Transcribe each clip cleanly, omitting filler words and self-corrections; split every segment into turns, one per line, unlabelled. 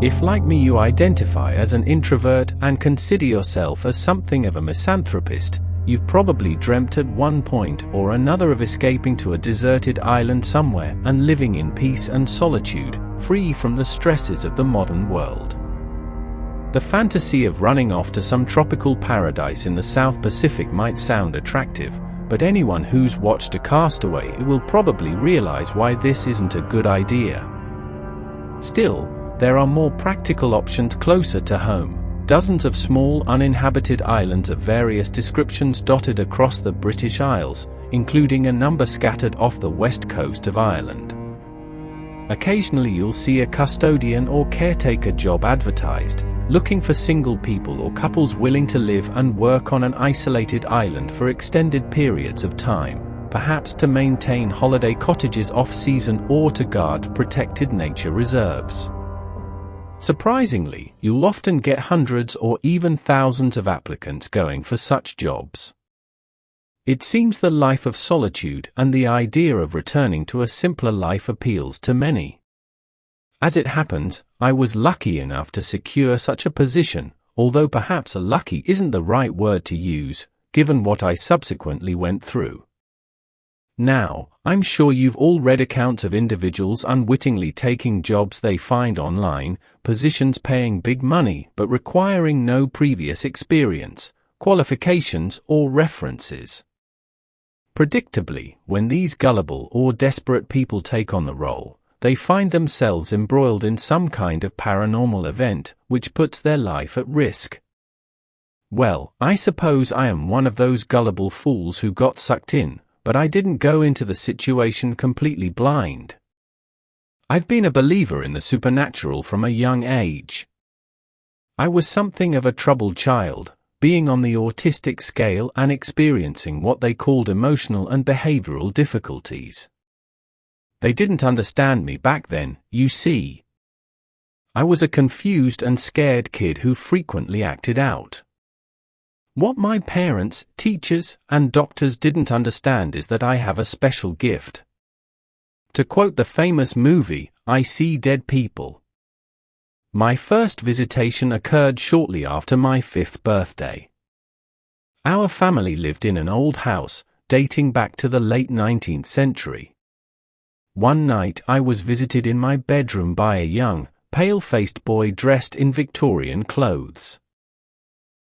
If, like me, you identify as an introvert and consider yourself as something of a misanthropist, you've probably dreamt at one point or another of escaping to a deserted island somewhere and living in peace and solitude, free from the stresses of the modern world. The fantasy of running off to some tropical paradise in the South Pacific might sound attractive, but anyone who's watched a Castaway will probably realize why this isn't a good idea. Still, there are more practical options closer to home. Dozens of small uninhabited islands of various descriptions dotted across the British Isles, including a number scattered off the west coast of Ireland. Occasionally you'll see a custodian or caretaker job advertised, looking for single people or couples willing to live and work on an isolated island for extended periods of time, perhaps to maintain holiday cottages off-season or to guard protected nature reserves. Surprisingly, you'll often get hundreds or even thousands of applicants going for such jobs. It seems the life of solitude and the idea of returning to a simpler life appeals to many. As it happens, I was lucky enough to secure such a position, although perhaps lucky isn't the right word to use, given what I subsequently went through. Now, I'm sure you've all read accounts of individuals unwittingly taking jobs they find online, positions paying big money but requiring no previous experience, qualifications, or references. Predictably, when these gullible or desperate people take on the role, they find themselves embroiled in some kind of paranormal event, which puts their life at risk. Well, I suppose I am one of those gullible fools who got sucked in, but I didn't go into the situation completely blind. I've been a believer in the supernatural from a young age. I was something of a troubled child, being on the autistic scale and experiencing what they called emotional and behavioral difficulties. They didn't understand me back then, you see. I was a confused and scared kid who frequently acted out. What my parents, teachers, and doctors didn't understand is that I have a special gift. To quote the famous movie, I see dead people. My first visitation occurred shortly after my 5th birthday. Our family lived in an old house, dating back to the late 19th century. One night I was visited in my bedroom by a young, pale-faced boy dressed in Victorian clothes.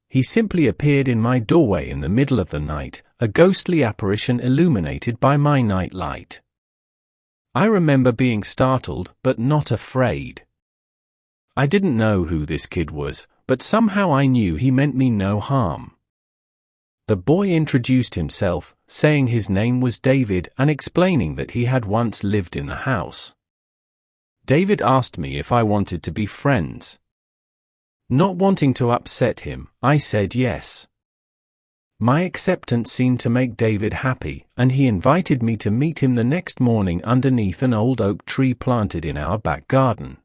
He simply appeared in my doorway in the middle of the night, a ghostly apparition illuminated by my night light. I remember being startled, but not afraid. I didn't know who this kid was, but somehow I knew he meant me no harm. The boy introduced himself, saying his name was David and explaining that he had once lived in the house. David asked me if I wanted to be friends. Not wanting to upset him, I said yes. My acceptance seemed to make David happy, and he invited me to meet him the next morning underneath an old oak tree planted in our back garden.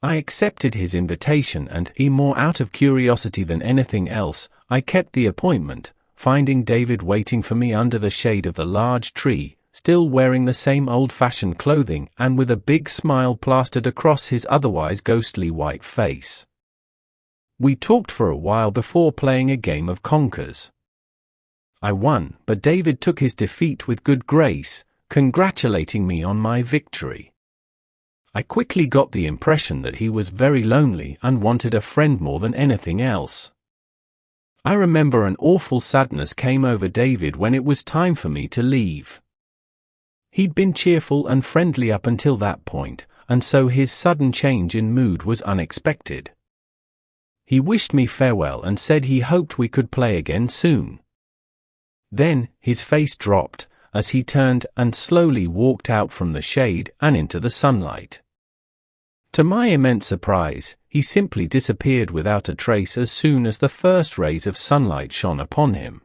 I accepted his invitation and, more out of curiosity than anything else, I kept the appointment, finding David waiting for me under the shade of the large tree, still wearing the same old-fashioned clothing and with a big smile plastered across his otherwise ghostly white face. We talked for a while before playing a game of Conkers. I won, but David took his defeat with good grace, congratulating me on my victory. I quickly got the impression that he was very lonely and wanted a friend more than anything else. I remember an awful sadness came over David when it was time for me to leave. He'd been cheerful and friendly up until that point, and so his sudden change in mood was unexpected. He wished me farewell and said he hoped we could play again soon. Then, his face dropped, as he turned and slowly walked out from the shade and into the sunlight. To my immense surprise, he simply disappeared without a trace as soon as the first rays of sunlight shone upon him.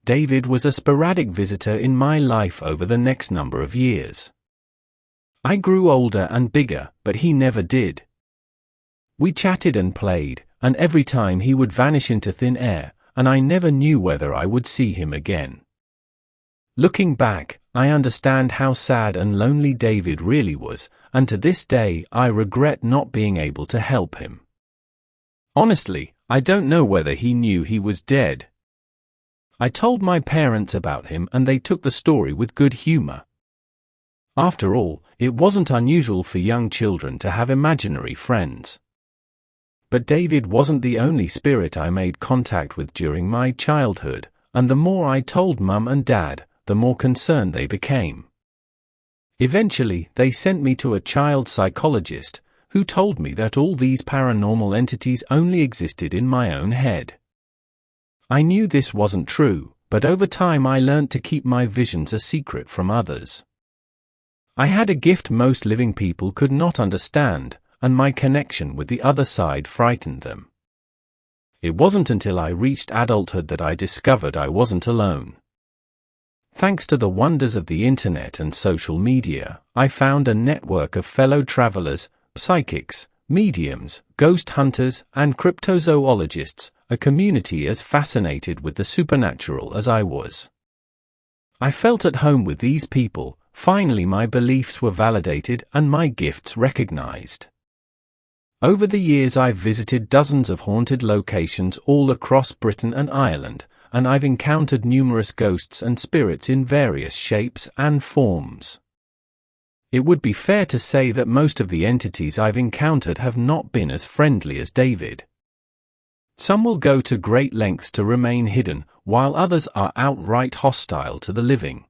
David was a sporadic visitor in my life over the next number of years. I grew older and bigger, but he never did. We chatted and played, and every time he would vanish into thin air, and I never knew whether I would see him again. Looking back, I understand how sad and lonely David really was, and to this day I regret not being able to help him. Honestly, I don't know whether he knew he was dead. I told my parents about him and they took the story with good humor. After all, it wasn't unusual for young children to have imaginary friends. But David wasn't the only spirit I made contact with during my childhood, and the more I told Mum and Dad, the more concerned they became. Eventually, they sent me to a child psychologist, who told me that all these paranormal entities only existed in my own head. I knew this wasn't true, but over time I learned to keep my visions a secret from others. I had a gift most living people could not understand, and my connection with the other side frightened them. It wasn't until I reached adulthood that I discovered I wasn't alone. Thanks to the wonders of the internet and social media, I found a network of fellow travelers, psychics, mediums, ghost hunters, and cryptozoologists, a community as fascinated with the supernatural as I was. I felt at home with these people. Finally my beliefs were validated and my gifts recognized. Over the years I've visited dozens of haunted locations all across Britain and Ireland, and I've encountered numerous ghosts and spirits in various shapes and forms. It would be fair to say that most of the entities I've encountered have not been as friendly as David. Some will go to great lengths to remain hidden, while others are outright hostile to the living.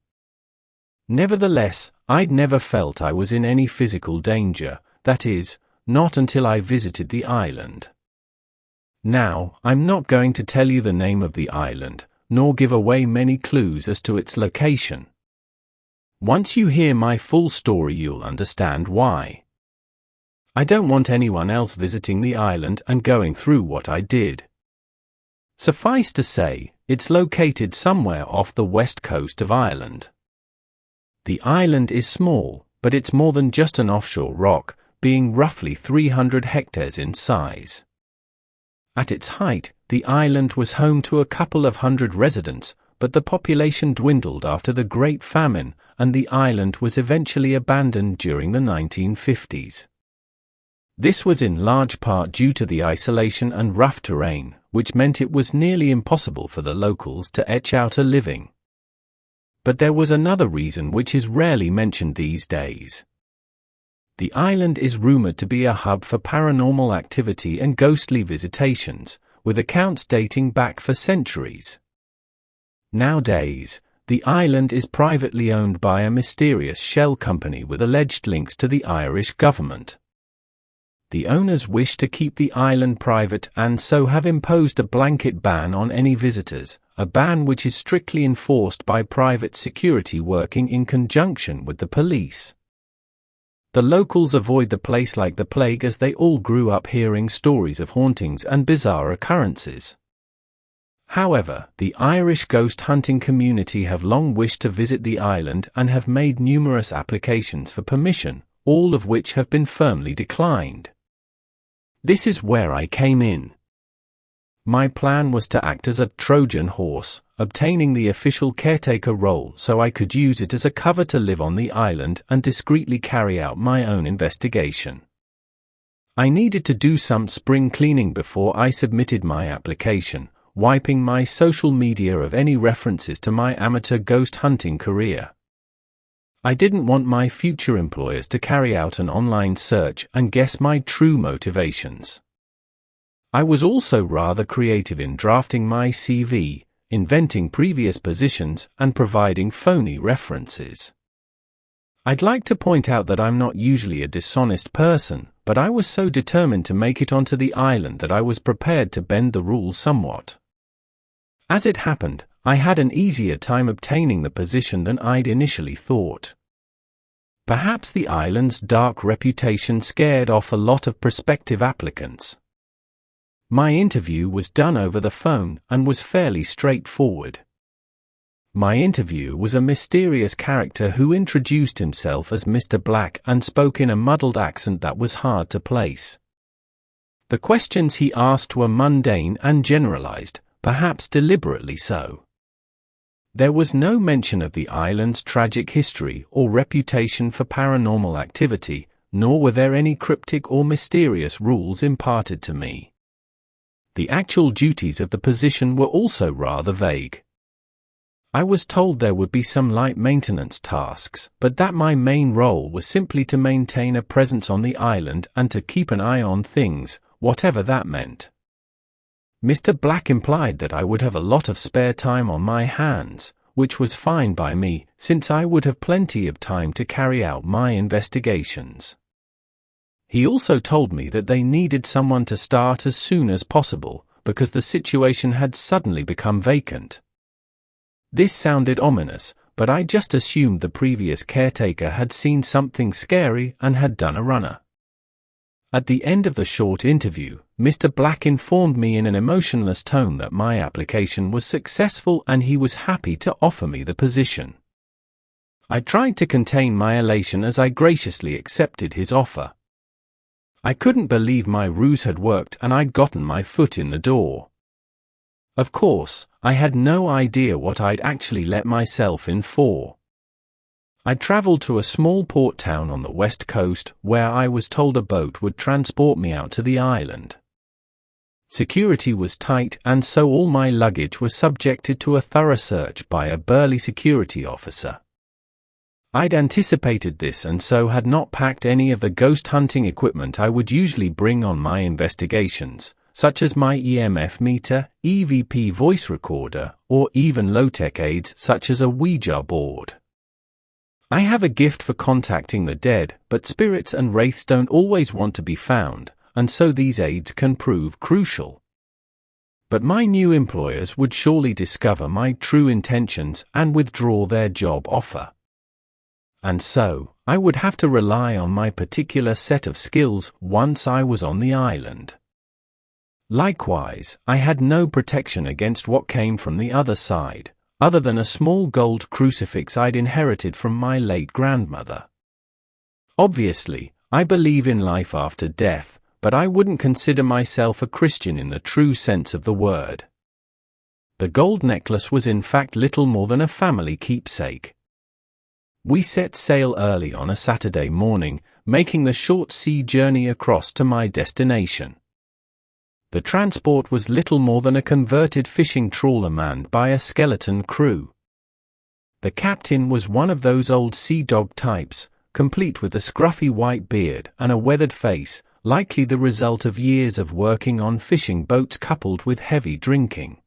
Nevertheless, I'd never felt I was in any physical danger, that is, not until I visited the island. Now, I'm not going to tell you the name of the island, nor give away many clues as to its location. Once you hear my full story you'll understand why. I don't want anyone else visiting the island and going through what I did. Suffice to say, it's located somewhere off the west coast of Ireland. The island is small, but it's more than just an offshore rock, being roughly 300 hectares in size. At its height, the island was home to a couple of hundred residents, but the population dwindled after the Great Famine, and the island was eventually abandoned during the 1950s. This was in large part due to the isolation and rough terrain, which meant it was nearly impossible for the locals to etch out a living. But there was another reason which is rarely mentioned these days. The island is rumored to be a hub for paranormal activity and ghostly visitations, with accounts dating back for centuries. Nowadays, the island is privately owned by a mysterious shell company with alleged links to the Irish government. The owners wish to keep the island private and so have imposed a blanket ban on any visitors, a ban which is strictly enforced by private security working in conjunction with the police. The locals avoid the place like the plague as they all grew up hearing stories of hauntings and bizarre occurrences. However, the Irish ghost hunting community have long wished to visit the island and have made numerous applications for permission, all of which have been firmly declined. This is where I came in. My plan was to act as a Trojan horse, obtaining the official caretaker role so I could use it as a cover to live on the island and discreetly carry out my own investigation. I needed to do some spring cleaning before I submitted my application, wiping my social media of any references to my amateur ghost hunting career. I didn't want my future employers to carry out an online search and guess my true motivations. I was also rather creative in drafting my CV, inventing previous positions, and providing phony references. I'd like to point out that I'm not usually a dishonest person, but I was so determined to make it onto the island that I was prepared to bend the rules somewhat. As it happened, I had an easier time obtaining the position than I'd initially thought. Perhaps the island's dark reputation scared off a lot of prospective applicants. My interview was done over the phone and was fairly straightforward. My interviewer was a mysterious character who introduced himself as Mr. Black and spoke in a muddled accent that was hard to place. The questions he asked were mundane and generalized, perhaps deliberately so. There was no mention of the island's tragic history or reputation for paranormal activity, nor were there any cryptic or mysterious rules imparted to me. The actual duties of the position were also rather vague. I was told there would be some light maintenance tasks, but that my main role was simply to maintain a presence on the island and to keep an eye on things, whatever that meant. Mr. Black implied that I would have a lot of spare time on my hands, which was fine by me, since I would have plenty of time to carry out my investigations. He also told me that they needed someone to start as soon as possible, because the situation had suddenly become vacant. This sounded ominous, but I just assumed the previous caretaker had seen something scary and had done a runner. At the end of the short interview, Mr. Black informed me in an emotionless tone that my application was successful and he was happy to offer me the position. I tried to contain my elation as I graciously accepted his offer. I couldn't believe my ruse had worked and I'd gotten my foot in the door. Of course, I had no idea what I'd actually let myself in for. I traveled to a small port town on the west coast where I was told a boat would transport me out to the island. Security was tight and so all my luggage was subjected to a thorough search by a burly security officer. I'd anticipated this and so had not packed any of the ghost hunting equipment I would usually bring on my investigations, such as my EMF meter, EVP voice recorder, or even low-tech aids such as a Ouija board. I have a gift for contacting the dead, but spirits and wraiths don't always want to be found, and so these aids can prove crucial. But my new employers would surely discover my true intentions and withdraw their job offer. And so, I would have to rely on my particular set of skills once I was on the island. Likewise, I had no protection against what came from the other side, other than a small gold crucifix I'd inherited from my late grandmother. Obviously, I believe in life after death, but I wouldn't consider myself a Christian in the true sense of the word. The gold necklace was in fact little more than a family keepsake. We set sail early on a Saturday morning, making the short sea journey across to my destination. The transport was little more than a converted fishing trawler manned by a skeleton crew. The captain was one of those old sea dog types, complete with a scruffy white beard and a weathered face, likely the result of years of working on fishing boats coupled with heavy drinking.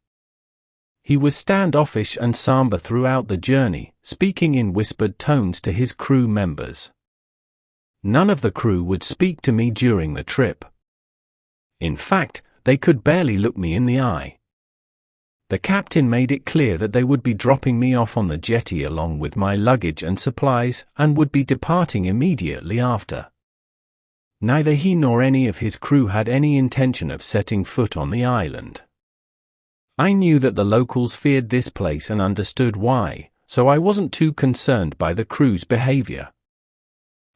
He was standoffish and somber throughout the journey, speaking in whispered tones to his crew members. None of the crew would speak to me during the trip. In fact, they could barely look me in the eye. The captain made it clear that they would be dropping me off on the jetty along with my luggage and supplies, and would be departing immediately after. Neither he nor any of his crew had any intention of setting foot on the island. I knew that the locals feared this place and understood why, so I wasn't too concerned by the crew's behavior.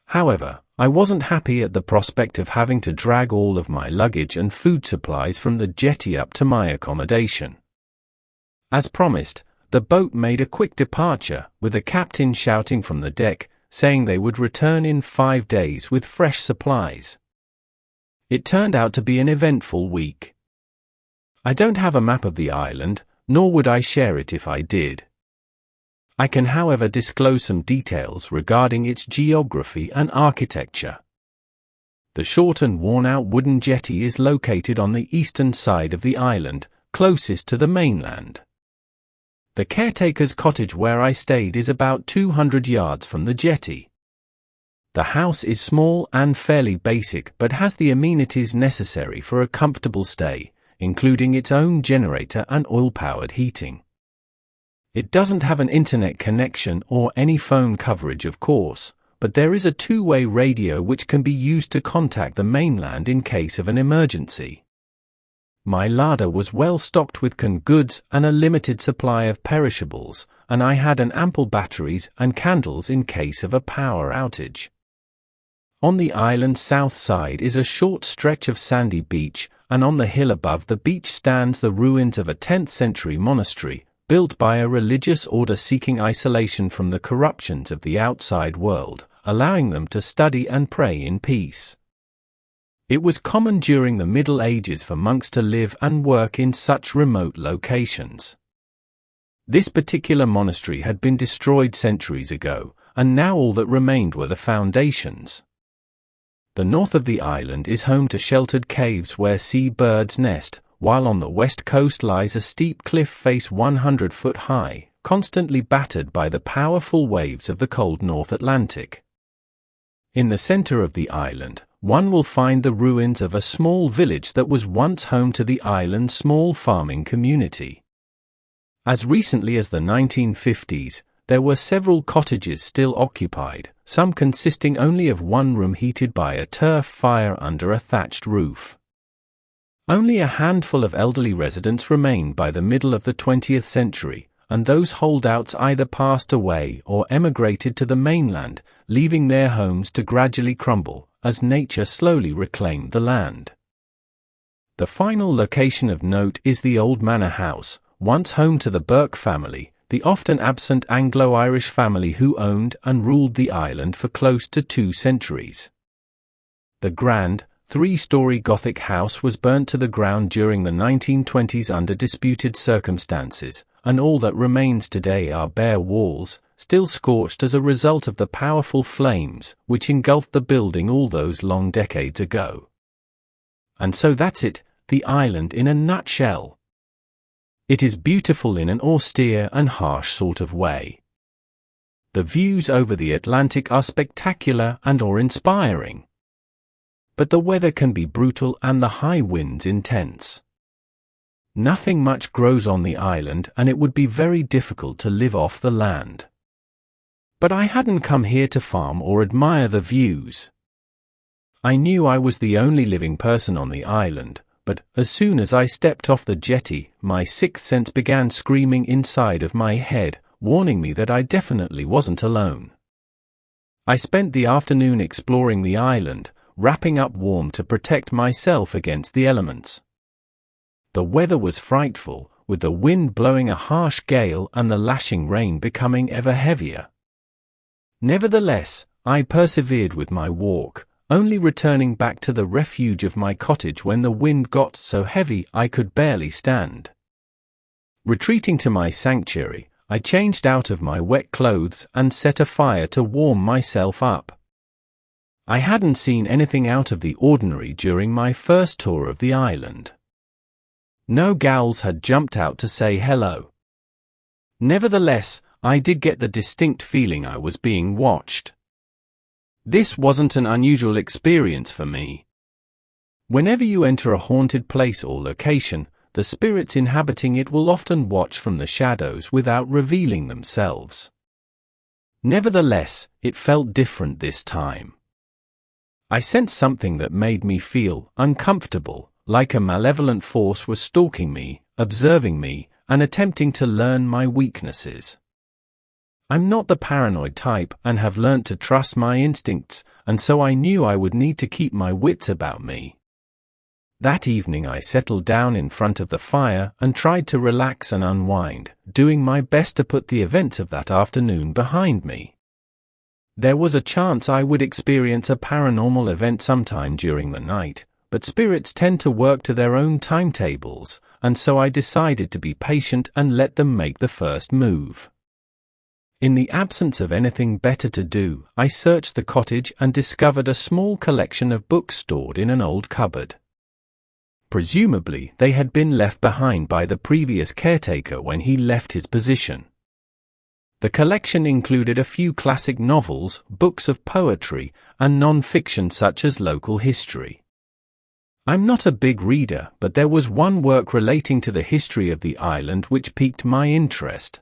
However, I wasn't happy at the prospect of having to drag all of my luggage and food supplies from the jetty up to my accommodation. As promised, the boat made a quick departure, with the captain shouting from the deck, saying they would return in 5 days with fresh supplies. It turned out to be an eventful week. I don't have a map of the island, nor would I share it if I did. I can however disclose some details regarding its geography and architecture. The short and worn-out wooden jetty is located on the eastern side of the island, closest to the mainland. The caretaker's cottage where I stayed is about 200 yards from the jetty. The house is small and fairly basic but has the amenities necessary for a comfortable stay, including its own generator and oil-powered heating. It doesn't have an internet connection or any phone coverage, of course, but there is a two-way radio which can be used to contact the mainland in case of an emergency. My larder was well stocked with canned goods and a limited supply of perishables, and I had an ample batteries and candles in case of a power outage. On the island's south side is a short stretch of sandy beach, and on the hill above the beach stands the ruins of a 10th-century monastery, built by a religious order seeking isolation from the corruptions of the outside world, allowing them to study and pray in peace. It was common during the Middle Ages for monks to live and work in such remote locations. This particular monastery had been destroyed centuries ago, and now all that remained were the foundations. The north of the island is home to sheltered caves where sea birds nest, while on the west coast lies a steep cliff face 100 foot high, constantly battered by the powerful waves of the cold North Atlantic. In the center of the island, one will find the ruins of a small village that was once home to the island's small farming community. As recently as the 1950s, there were several cottages still occupied, some consisting only of one room heated by a turf fire under a thatched roof. Only a handful of elderly residents remained by the middle of the 20th century, and those holdouts either passed away or emigrated to the mainland, leaving their homes to gradually crumble, as nature slowly reclaimed the land. The final location of note is the old manor house, once home to the Burke family, the often absent Anglo-Irish family who owned and ruled the island for close to 2 centuries. The grand, 3-story Gothic house was burnt to the ground during the 1920s under disputed circumstances, and all that remains today are bare walls, still scorched as a result of the powerful flames which engulfed the building all those long decades ago. And so that's it, the island in a nutshell. It is beautiful in an austere and harsh sort of way. The views over the Atlantic are spectacular and awe-inspiring. But the weather can be brutal and the high winds intense. Nothing much grows on the island and it would be very difficult to live off the land. But I hadn't come here to farm or admire the views. I knew I was the only living person on the island, but as soon as I stepped off the jetty, my sixth sense began screaming inside of my head, warning me that I definitely wasn't alone. I spent the afternoon exploring the island, wrapping up warm to protect myself against the elements. The weather was frightful, with the wind blowing a harsh gale and the lashing rain becoming ever heavier. Nevertheless, I persevered with my walk, only returning back to the refuge of my cottage when the wind got so heavy I could barely stand. Retreating to my sanctuary, I changed out of my wet clothes and set a fire to warm myself up. I hadn't seen anything out of the ordinary during my first tour of the island. No gulls had jumped out to say hello. Nevertheless, I did get the distinct feeling I was being watched. This wasn't an unusual experience for me. Whenever you enter a haunted place or location, the spirits inhabiting it will often watch from the shadows without revealing themselves. Nevertheless, it felt different this time. I sensed something that made me feel uncomfortable, like a malevolent force was stalking me, observing me, and attempting to learn my weaknesses. I'm not the paranoid type and have learnt to trust my instincts, and so I knew I would need to keep my wits about me. That evening I settled down in front of the fire and tried to relax and unwind, doing my best to put the events of that afternoon behind me. There was a chance I would experience a paranormal event sometime during the night, but spirits tend to work to their own timetables, and so I decided to be patient and let them make the first move. In the absence of anything better to do, I searched the cottage and discovered a small collection of books stored in an old cupboard. Presumably, they had been left behind by the previous caretaker when he left his position. The collection included a few classic novels, books of poetry, and non-fiction such as local history. I'm not a big reader, but there was one work relating to the history of the island which piqued my interest.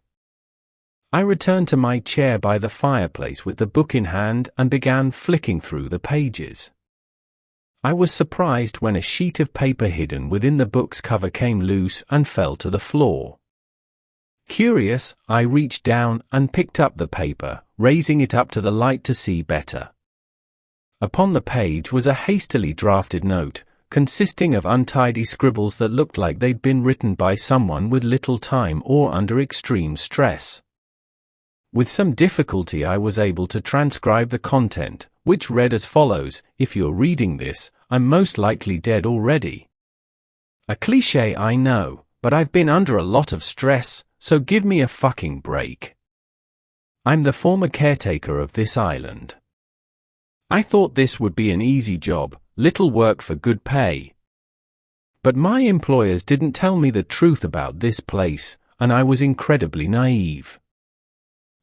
I returned to my chair by the fireplace with the book in hand and began flicking through the pages. I was surprised when a sheet of paper hidden within the book's cover came loose and fell to the floor. Curious, I reached down and picked up the paper, raising it up to the light to see better. Upon the page was a hastily drafted note, consisting of untidy scribbles that looked like they'd been written by someone with little time or under extreme stress. With some difficulty I was able to transcribe the content, which read as follows: "If you're reading this, I'm most likely dead already. A cliché, I know, but I've been under a lot of stress, so give me a fucking break. I'm the former caretaker of this island. I thought this would be an easy job, little work for good pay. But my employers didn't tell me the truth about this place, and I was incredibly naive.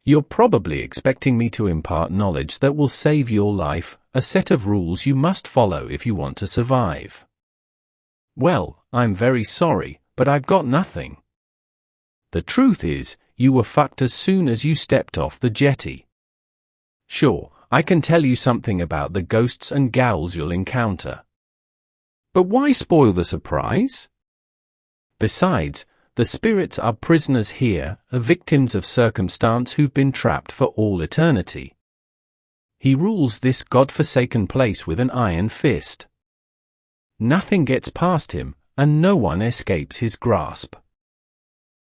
You're probably expecting me to impart knowledge that will save your life, a set of rules you must follow if you want to survive. Well, I'm very sorry, but I've got nothing. The truth is, you were fucked as soon as you stepped off the jetty. Sure, I can tell you something about the ghosts and ghouls you'll encounter. But why spoil the surprise? Besides, the spirits are prisoners here, are victims of circumstance who've been trapped for all eternity. He rules this godforsaken place with an iron fist. Nothing gets past him, and no one escapes his grasp.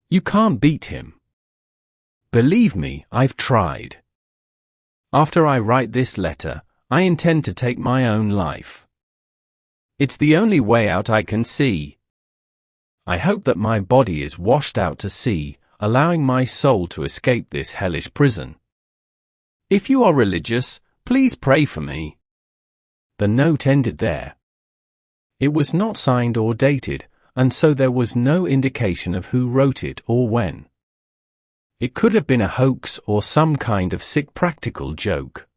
You can't beat him. Believe me, I've tried. After I write this letter, I intend to take my own life. It's the only way out I can see. I hope that my body is washed out to sea, allowing my soul to escape this hellish prison. If you are religious, please pray for me." The note ended there. It was not signed or dated, and so there was no indication of who wrote it or when. It could have been a hoax or some kind of sick practical joke.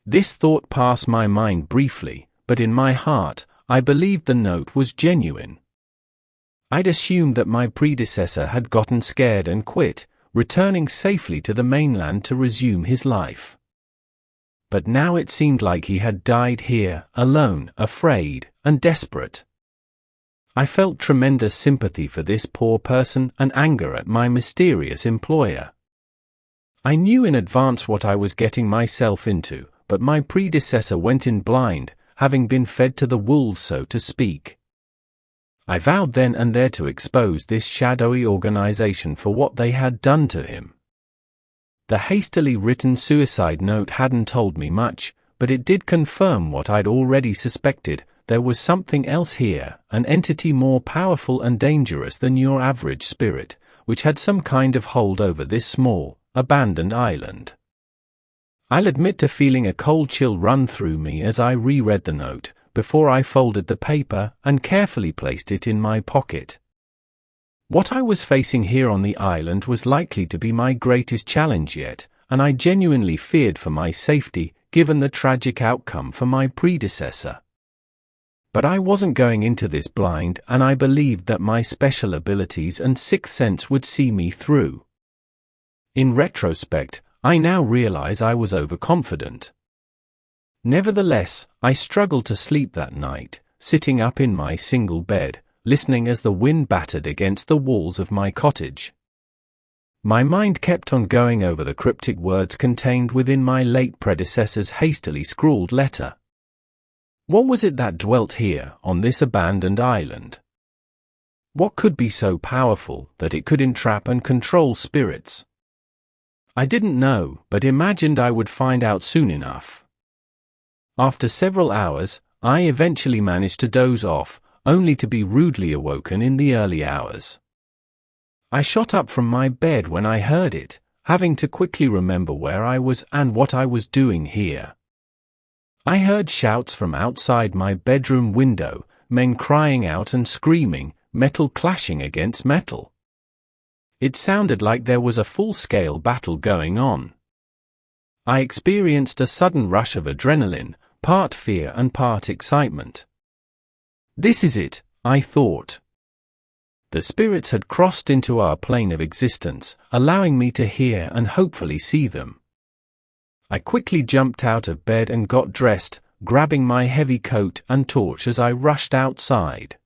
This thought passed my mind briefly, but in my heart, I believed the note was genuine. I'd assumed that my predecessor had gotten scared and quit, returning safely to the mainland to resume his life. But now it seemed like he had died here, alone, afraid, and desperate. I felt tremendous sympathy for this poor person and anger at my mysterious employer. I knew in advance what I was getting myself into, but my predecessor went in blind, having been fed to the wolves, so to speak. I vowed then and there to expose this shadowy organization for what they had done to him. The hastily written suicide note hadn't told me much, but it did confirm what I'd already suspected. There was something else here, an entity more powerful and dangerous than your average spirit, which had some kind of hold over this small, abandoned island. I'll admit to feeling a cold chill run through me as I reread the note, before I folded the paper and carefully placed it in my pocket. What I was facing here on the island was likely to be my greatest challenge yet, and I genuinely feared for my safety, given the tragic outcome for my predecessor. But I wasn't going into this blind, and I believed that my special abilities and sixth sense would see me through. In retrospect, I now realize I was overconfident. Nevertheless, I struggled to sleep that night, sitting up in my single bed, listening as the wind battered against the walls of my cottage. My mind kept on going over the cryptic words contained within my late predecessor's hastily scrawled letter. What was it that dwelt here, on this abandoned island? What could be so powerful that it could entrap and control spirits? I didn't know, but imagined I would find out soon enough. After several hours, I eventually managed to doze off, only to be rudely awoken in the early hours. I shot up from my bed when I heard it, having to quickly remember where I was and what I was doing here. I heard shouts from outside my bedroom window, men crying out and screaming, metal clashing against metal. It sounded like there was a full-scale battle going on. I experienced a sudden rush of adrenaline, part fear and part excitement. This is it, I thought. The spirits had crossed into our plane of existence, allowing me to hear and hopefully see them. I quickly jumped out of bed and got dressed, grabbing my heavy coat and torch as I rushed outside.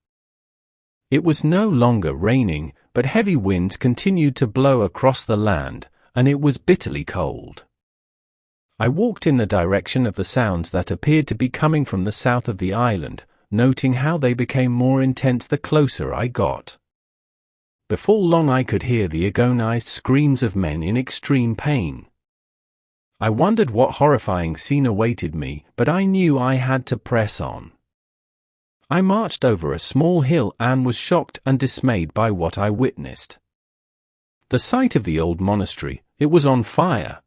It was no longer raining, but heavy winds continued to blow across the land, and it was bitterly cold. I walked in the direction of the sounds that appeared to be coming from the south of the island, noting how they became more intense the closer I got. Before long I could hear the agonized screams of men in extreme pain. I wondered what horrifying scene awaited me, but I knew I had to press on. I marched over a small hill and was shocked and dismayed by what I witnessed. The site of the old monastery, it was on fire.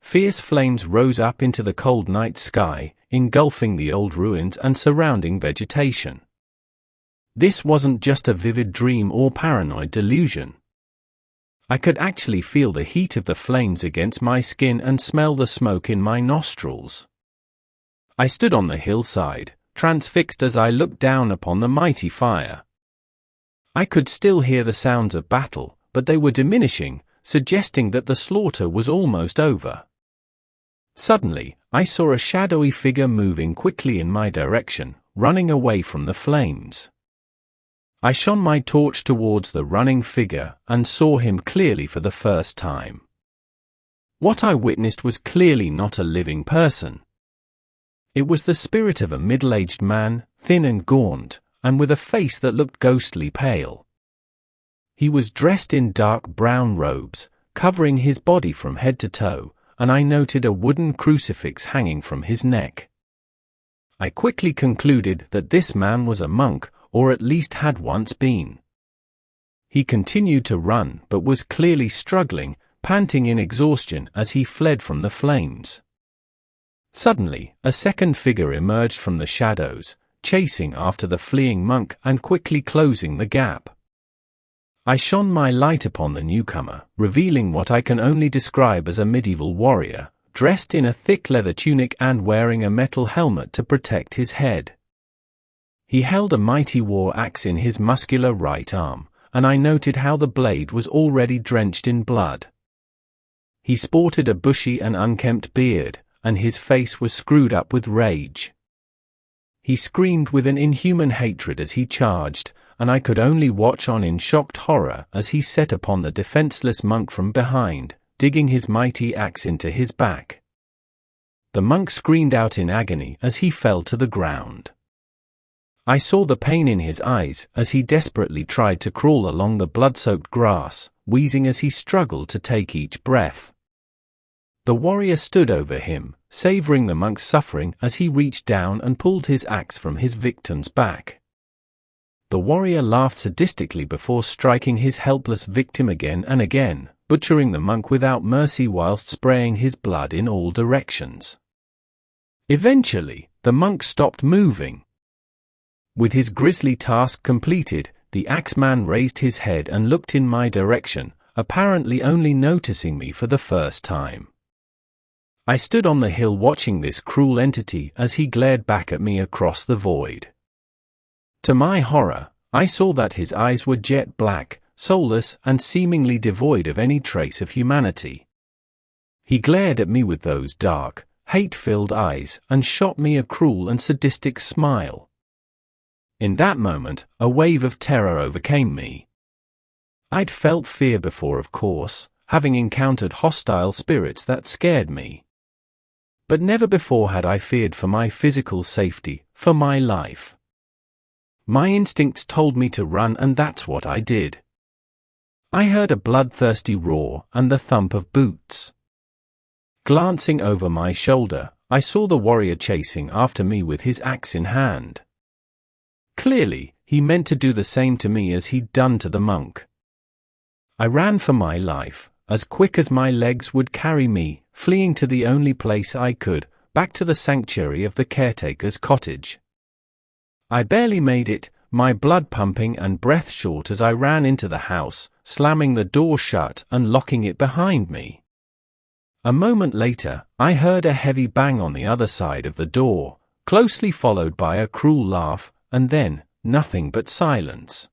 Fierce flames rose up into the cold night sky, engulfing the old ruins and surrounding vegetation. This wasn't just a vivid dream or paranoid delusion. I could actually feel the heat of the flames against my skin and smell the smoke in my nostrils. I stood on the hillside, transfixed as I looked down upon the mighty fire. I could still hear the sounds of battle, but they were diminishing, suggesting that the slaughter was almost over. Suddenly, I saw a shadowy figure moving quickly in my direction, running away from the flames. I shone my torch towards the running figure and saw him clearly for the first time. What I witnessed was clearly not a living person. It was the spirit of a middle-aged man, thin and gaunt, and with a face that looked ghostly pale. He was dressed in dark brown robes, covering his body from head to toe, and I noted a wooden crucifix hanging from his neck. I quickly concluded that this man was a monk, or at least had once been. He continued to run, but was clearly struggling, panting in exhaustion as he fled from the flames. Suddenly, a second figure emerged from the shadows, chasing after the fleeing monk and quickly closing the gap. I shone my light upon the newcomer, revealing what I can only describe as a medieval warrior, dressed in a thick leather tunic and wearing a metal helmet to protect his head. He held a mighty war axe in his muscular right arm, and I noted how the blade was already drenched in blood. He sported a bushy and unkempt beard, and his face was screwed up with rage. He screamed with an inhuman hatred as he charged, and I could only watch on in shocked horror as he set upon the defenseless monk from behind, digging his mighty axe into his back. The monk screamed out in agony as he fell to the ground. I saw the pain in his eyes as he desperately tried to crawl along the blood-soaked grass, wheezing as he struggled to take each breath. The warrior stood over him, savoring the monk's suffering as he reached down and pulled his axe from his victim's back. The warrior laughed sadistically before striking his helpless victim again and again, butchering the monk without mercy whilst spraying his blood in all directions. Eventually, the monk stopped moving. With his grisly task completed, the axeman raised his head and looked in my direction, apparently only noticing me for the first time. I stood on the hill watching this cruel entity as he glared back at me across the void. To my horror, I saw that his eyes were jet black, soulless, and seemingly devoid of any trace of humanity. He glared at me with those dark, hate-filled eyes and shot me a cruel and sadistic smile. In that moment, a wave of terror overcame me. I'd felt fear before, of course, having encountered hostile spirits that scared me. But never before had I feared for my physical safety, for my life. My instincts told me to run, and that's what I did. I heard a bloodthirsty roar and the thump of boots. Glancing over my shoulder, I saw the warrior chasing after me with his axe in hand. Clearly, he meant to do the same to me as he'd done to the monk. I ran for my life, as quick as my legs would carry me, fleeing to the only place I could, back to the sanctuary of the caretaker's cottage. I barely made it, my blood pumping and breath short as I ran into the house, slamming the door shut and locking it behind me. A moment later, I heard a heavy bang on the other side of the door, closely followed by a cruel laugh, and then, nothing but silence.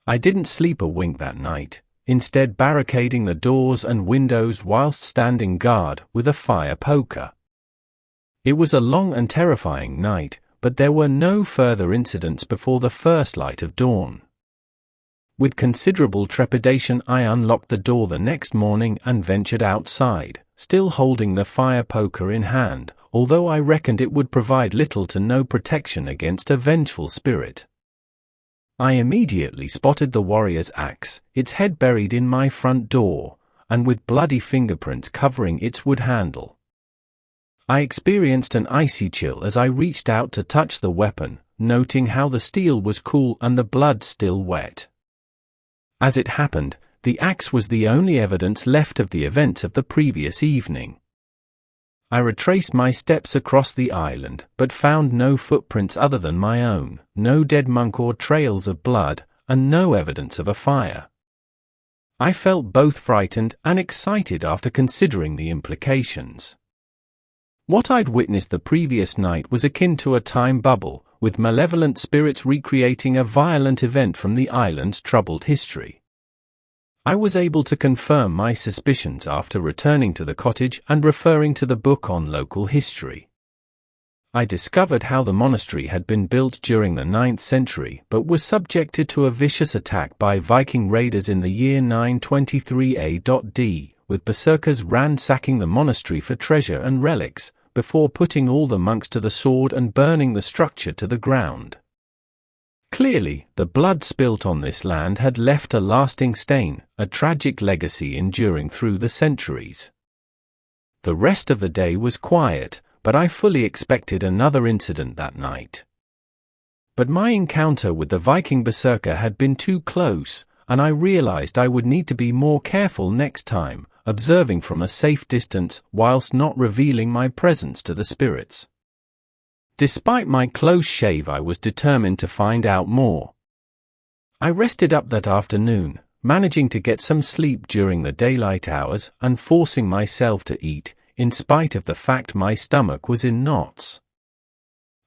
I didn't sleep a wink that night, instead barricading the doors and windows whilst standing guard with a fire poker. It was a long and terrifying night, but there were no further incidents before the first light of dawn. With considerable trepidation I unlocked the door the next morning and ventured outside, still holding the fire poker in hand, although I reckoned it would provide little to no protection against a vengeful spirit. I immediately spotted the warrior's axe, its head buried in my front door, and with bloody fingerprints covering its wood handle. I experienced an icy chill as I reached out to touch the weapon, noting how the steel was cool and the blood still wet. As it happened, the axe was the only evidence left of the events of the previous evening. I retraced my steps across the island, but found no footprints other than my own, no dead monk or trails of blood, and no evidence of a fire. I felt both frightened and excited after considering the implications. What I'd witnessed the previous night was akin to a time bubble, with malevolent spirits recreating a violent event from the island's troubled history. I was able to confirm my suspicions after returning to the cottage and referring to the book on local history. I discovered how the monastery had been built during the 9th century but was subjected to a vicious attack by Viking raiders in the year 923 AD, with berserkers ransacking the monastery for treasure and relics, before putting all the monks to the sword and burning the structure to the ground. Clearly, the blood spilt on this land had left a lasting stain, a tragic legacy enduring through the centuries. The rest of the day was quiet, but I fully expected another incident that night. But my encounter with the Viking berserker had been too close, and I realized I would need to be more careful next time, observing from a safe distance whilst not revealing my presence to the spirits. Despite my close shave, I was determined to find out more. I rested up that afternoon, managing to get some sleep during the daylight hours and forcing myself to eat, in spite of the fact my stomach was in knots.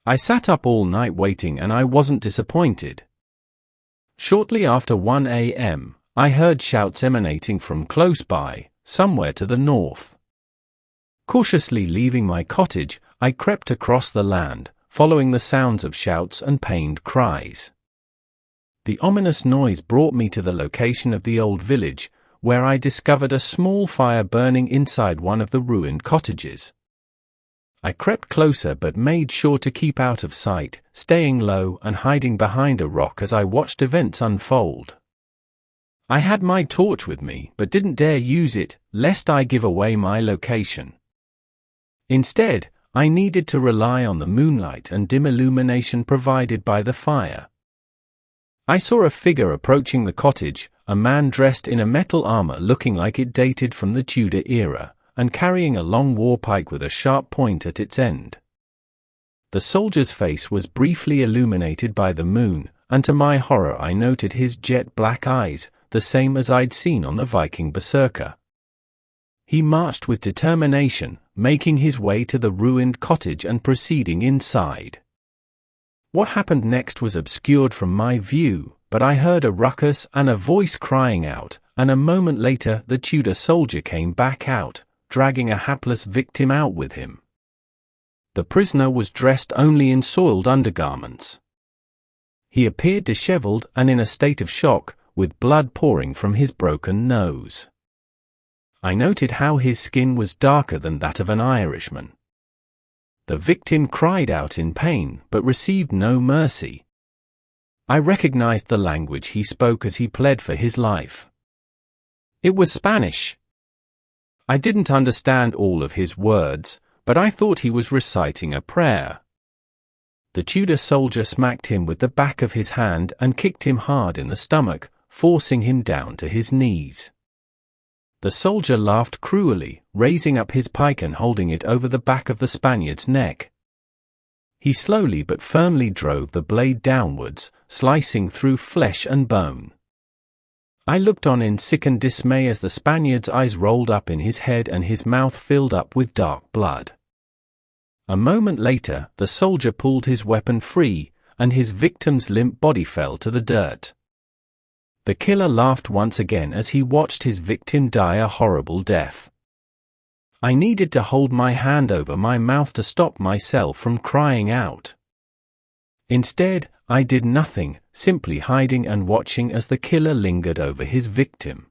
I sat up all night waiting and I wasn't disappointed. Shortly after 1 a.m., I heard shouts emanating from close by, somewhere to the north. Cautiously leaving my cottage, I crept across the land, following the sounds of shouts and pained cries. The ominous noise brought me to the location of the old village, where I discovered a small fire burning inside one of the ruined cottages. I crept closer but made sure to keep out of sight, staying low and hiding behind a rock as I watched events unfold. I had my torch with me but didn't dare use it, lest I give away my location. Instead, I needed to rely on the moonlight and dim illumination provided by the fire. I saw a figure approaching the cottage, a man dressed in a metal armor looking like it dated from the Tudor era, and carrying a long war pike with a sharp point at its end. The soldier's face was briefly illuminated by the moon, and to my horror I noted his jet black eyes, the same as I'd seen on the Viking berserker. He marched with determination, making his way to the ruined cottage and proceeding inside. What happened next was obscured from my view, but I heard a ruckus and a voice crying out, and a moment later the Tudor soldier came back out, dragging a hapless victim out with him. The prisoner was dressed only in soiled undergarments. He appeared disheveled and in a state of shock, with blood pouring from his broken nose. I noted how his skin was darker than that of an Irishman. The victim cried out in pain but received no mercy. I recognized the language he spoke as he pled for his life. It was Spanish. I didn't understand all of his words, but I thought he was reciting a prayer. The Tudor soldier smacked him with the back of his hand and kicked him hard in the stomach, forcing him down to his knees. The soldier laughed cruelly, raising up his pike and holding it over the back of the Spaniard's neck. He slowly but firmly drove the blade downwards, slicing through flesh and bone. I looked on in sickened dismay as the Spaniard's eyes rolled up in his head and his mouth filled up with dark blood. A moment later, the soldier pulled his weapon free, and his victim's limp body fell to the dirt. The killer laughed once again as he watched his victim die a horrible death. I needed to hold my hand over my mouth to stop myself from crying out. Instead, I did nothing, simply hiding and watching as the killer lingered over his victim.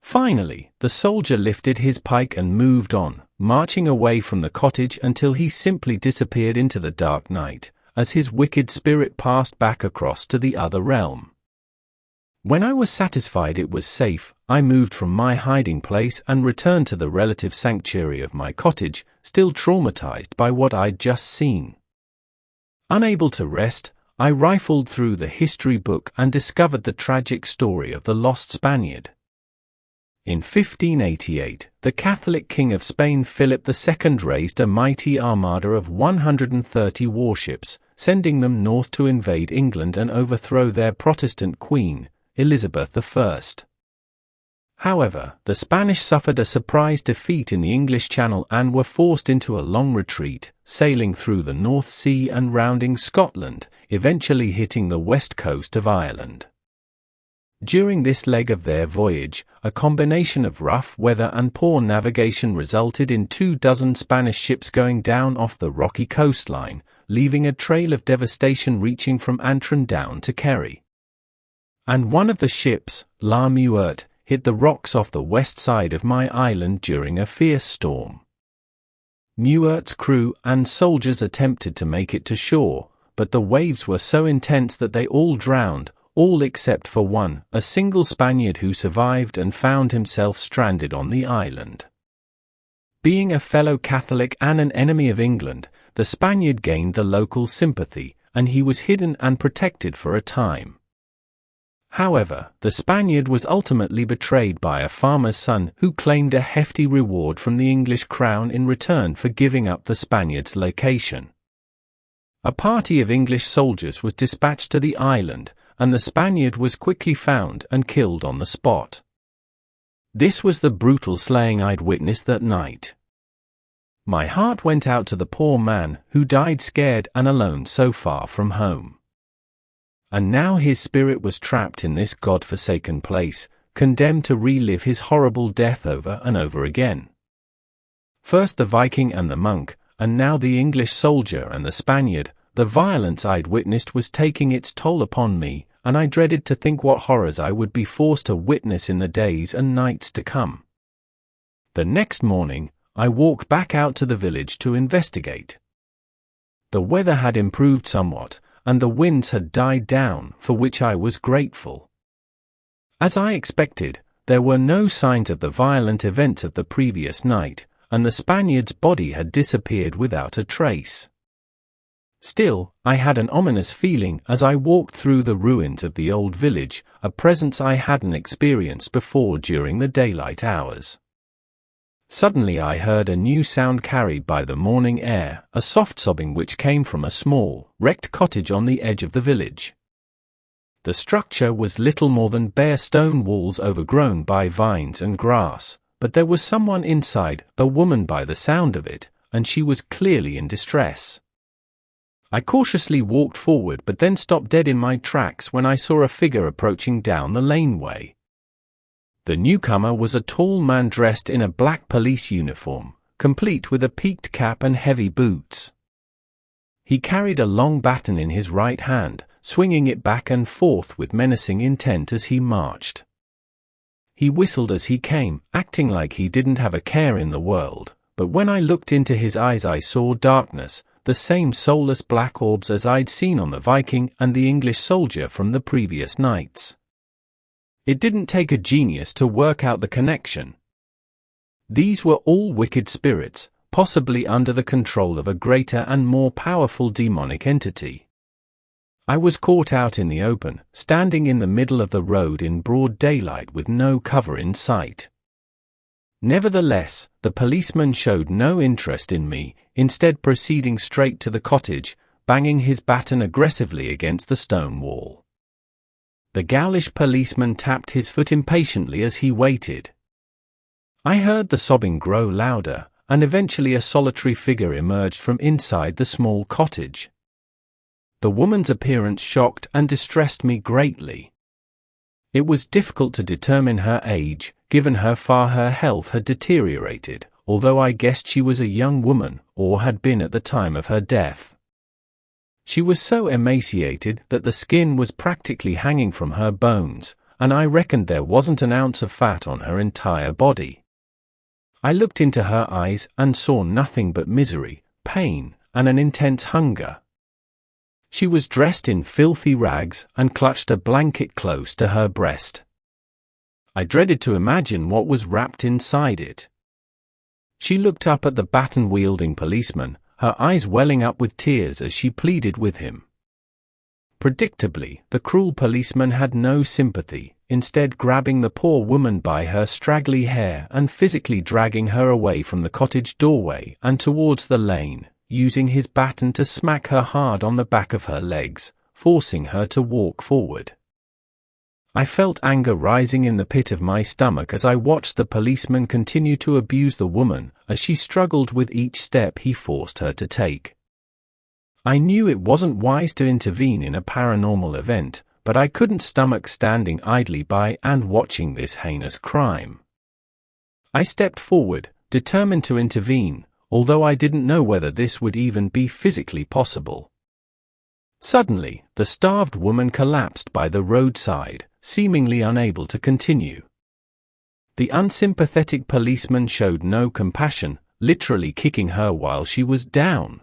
Finally, the soldier lifted his pike and moved on, marching away from the cottage until he simply disappeared into the dark night, as his wicked spirit passed back across to the other realm. When I was satisfied it was safe, I moved from my hiding place and returned to the relative sanctuary of my cottage, still traumatized by what I'd just seen. Unable to rest, I rifled through the history book and discovered the tragic story of the lost Spaniard. In 1588, the Catholic King of Spain Philip II raised a mighty armada of 130 warships, sending them north to invade England and overthrow their Protestant queen, Elizabeth I. However, the Spanish suffered a surprise defeat in the English Channel and were forced into a long retreat, sailing through the North Sea and rounding Scotland, eventually hitting the west coast of Ireland. During this leg of their voyage, a combination of rough weather and poor navigation resulted in 24 Spanish ships going down off the rocky coastline, leaving a trail of devastation reaching from Antrim down to Kerry. And one of the ships, La Muerte, hit the rocks off the west side of my island during a fierce storm. Muerte's crew and soldiers attempted to make it to shore, but the waves were so intense that they all drowned, all except for one, a single Spaniard who survived and found himself stranded on the island. Being a fellow Catholic and an enemy of England, the Spaniard gained the local sympathy, and he was hidden and protected for a time. However, the Spaniard was ultimately betrayed by a farmer's son who claimed a hefty reward from the English crown in return for giving up the Spaniard's location. A party of English soldiers was dispatched to the island, and the Spaniard was quickly found and killed on the spot. This was the brutal slaying I'd witnessed that night. My heart went out to the poor man who died scared and alone so far from home. And now his spirit was trapped in this God-forsaken place, condemned to relive his horrible death over and over again. First the Viking and the monk, and now the English soldier and the Spaniard. The violence I'd witnessed was taking its toll upon me, and I dreaded to think what horrors I would be forced to witness in the days and nights to come. The next morning, I walked back out to the village to investigate. The weather had improved somewhat, and the winds had died down, for which I was grateful. As I expected, there were no signs of the violent events of the previous night, and the Spaniard's body had disappeared without a trace. Still, I had an ominous feeling as I walked through the ruins of the old village, a presence I hadn't experienced before during the daylight hours. Suddenly I heard a new sound carried by the morning air, a soft sobbing which came from a small, wrecked cottage on the edge of the village. The structure was little more than bare stone walls overgrown by vines and grass, but there was someone inside, a woman by the sound of it, and she was clearly in distress. I cautiously walked forward but then stopped dead in my tracks when I saw a figure approaching down the laneway. The newcomer was a tall man dressed in a black police uniform, complete with a peaked cap and heavy boots. He carried a long baton in his right hand, swinging it back and forth with menacing intent as he marched. He whistled as he came, acting like he didn't have a care in the world, but when I looked into his eyes I saw darkness, the same soulless black orbs as I'd seen on the Viking and the English soldier from the previous nights. It didn't take a genius to work out the connection. These were all wicked spirits, possibly under the control of a greater and more powerful demonic entity. I was caught out in the open, standing in the middle of the road in broad daylight with no cover in sight. Nevertheless, the policeman showed no interest in me, instead proceeding straight to the cottage, banging his baton aggressively against the stone wall. The ghoulish policeman tapped his foot impatiently as he waited. I heard the sobbing grow louder, and eventually a solitary figure emerged from inside the small cottage. The woman's appearance shocked and distressed me greatly. It was difficult to determine her age, given how far her health had deteriorated, although I guessed she was a young woman, or had been at the time of her death. She was so emaciated that the skin was practically hanging from her bones, and I reckoned there wasn't an ounce of fat on her entire body. I looked into her eyes and saw nothing but misery, pain, and an intense hunger. She was dressed in filthy rags and clutched a blanket close to her breast. I dreaded to imagine what was wrapped inside it. She looked up at the baton-wielding policeman, her eyes welling up with tears as she pleaded with him. Predictably, the cruel policeman had no sympathy, instead grabbing the poor woman by her straggly hair and physically dragging her away from the cottage doorway and towards the lane, using his baton to smack her hard on the back of her legs, forcing her to walk forward. I felt anger rising in the pit of my stomach as I watched the policeman continue to abuse the woman as she struggled with each step he forced her to take. I knew it wasn't wise to intervene in a paranormal event, but I couldn't stomach standing idly by and watching this heinous crime. I stepped forward, determined to intervene, although I didn't know whether this would even be physically possible. Suddenly, the starved woman collapsed by the roadside, seemingly unable to continue. The unsympathetic policeman showed no compassion, literally kicking her while she was down.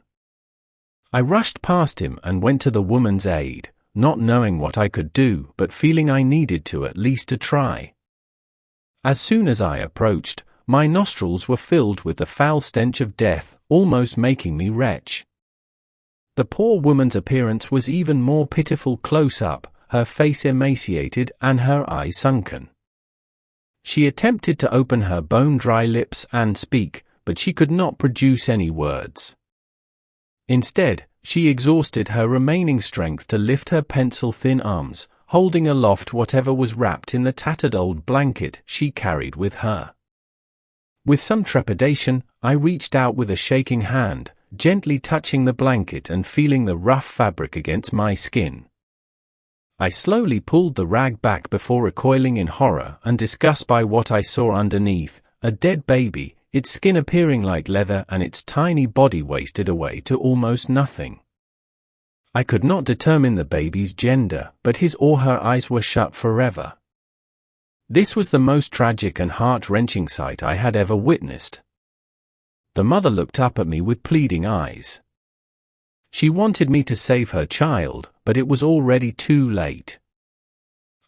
I rushed past him and went to the woman's aid, not knowing what I could do but feeling I needed to at least to try. As soon as I approached, my nostrils were filled with the foul stench of death, almost making me retch. The poor woman's appearance was even more pitiful close up, her face emaciated and her eyes sunken. She attempted to open her bone-dry lips and speak, but she could not produce any words. Instead, she exhausted her remaining strength to lift her pencil-thin arms, holding aloft whatever was wrapped in the tattered old blanket she carried with her. With some trepidation, I reached out with a shaking hand, gently touching the blanket and feeling the rough fabric against my skin. I slowly pulled the rag back before recoiling in horror and disgust by what I saw underneath, a dead baby, its skin appearing like leather and its tiny body wasted away to almost nothing. I could not determine the baby's gender, but his or her eyes were shut forever. This was the most tragic and heart-wrenching sight I had ever witnessed. The mother looked up at me with pleading eyes. She wanted me to save her child, but it was already too late.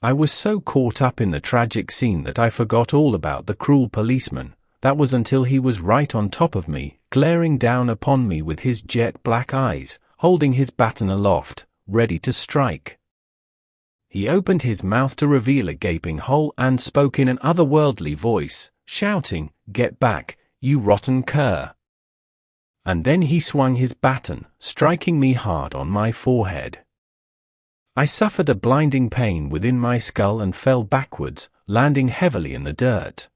I was so caught up in the tragic scene that I forgot all about the cruel policeman. That was until he was right on top of me, glaring down upon me with his jet-black eyes, holding his baton aloft, ready to strike. He opened his mouth to reveal a gaping hole and spoke in an otherworldly voice, shouting, "Get back, you rotten cur!" And then he swung his baton, striking me hard on my forehead. I suffered a blinding pain within my skull and fell backwards, landing heavily in the dirt.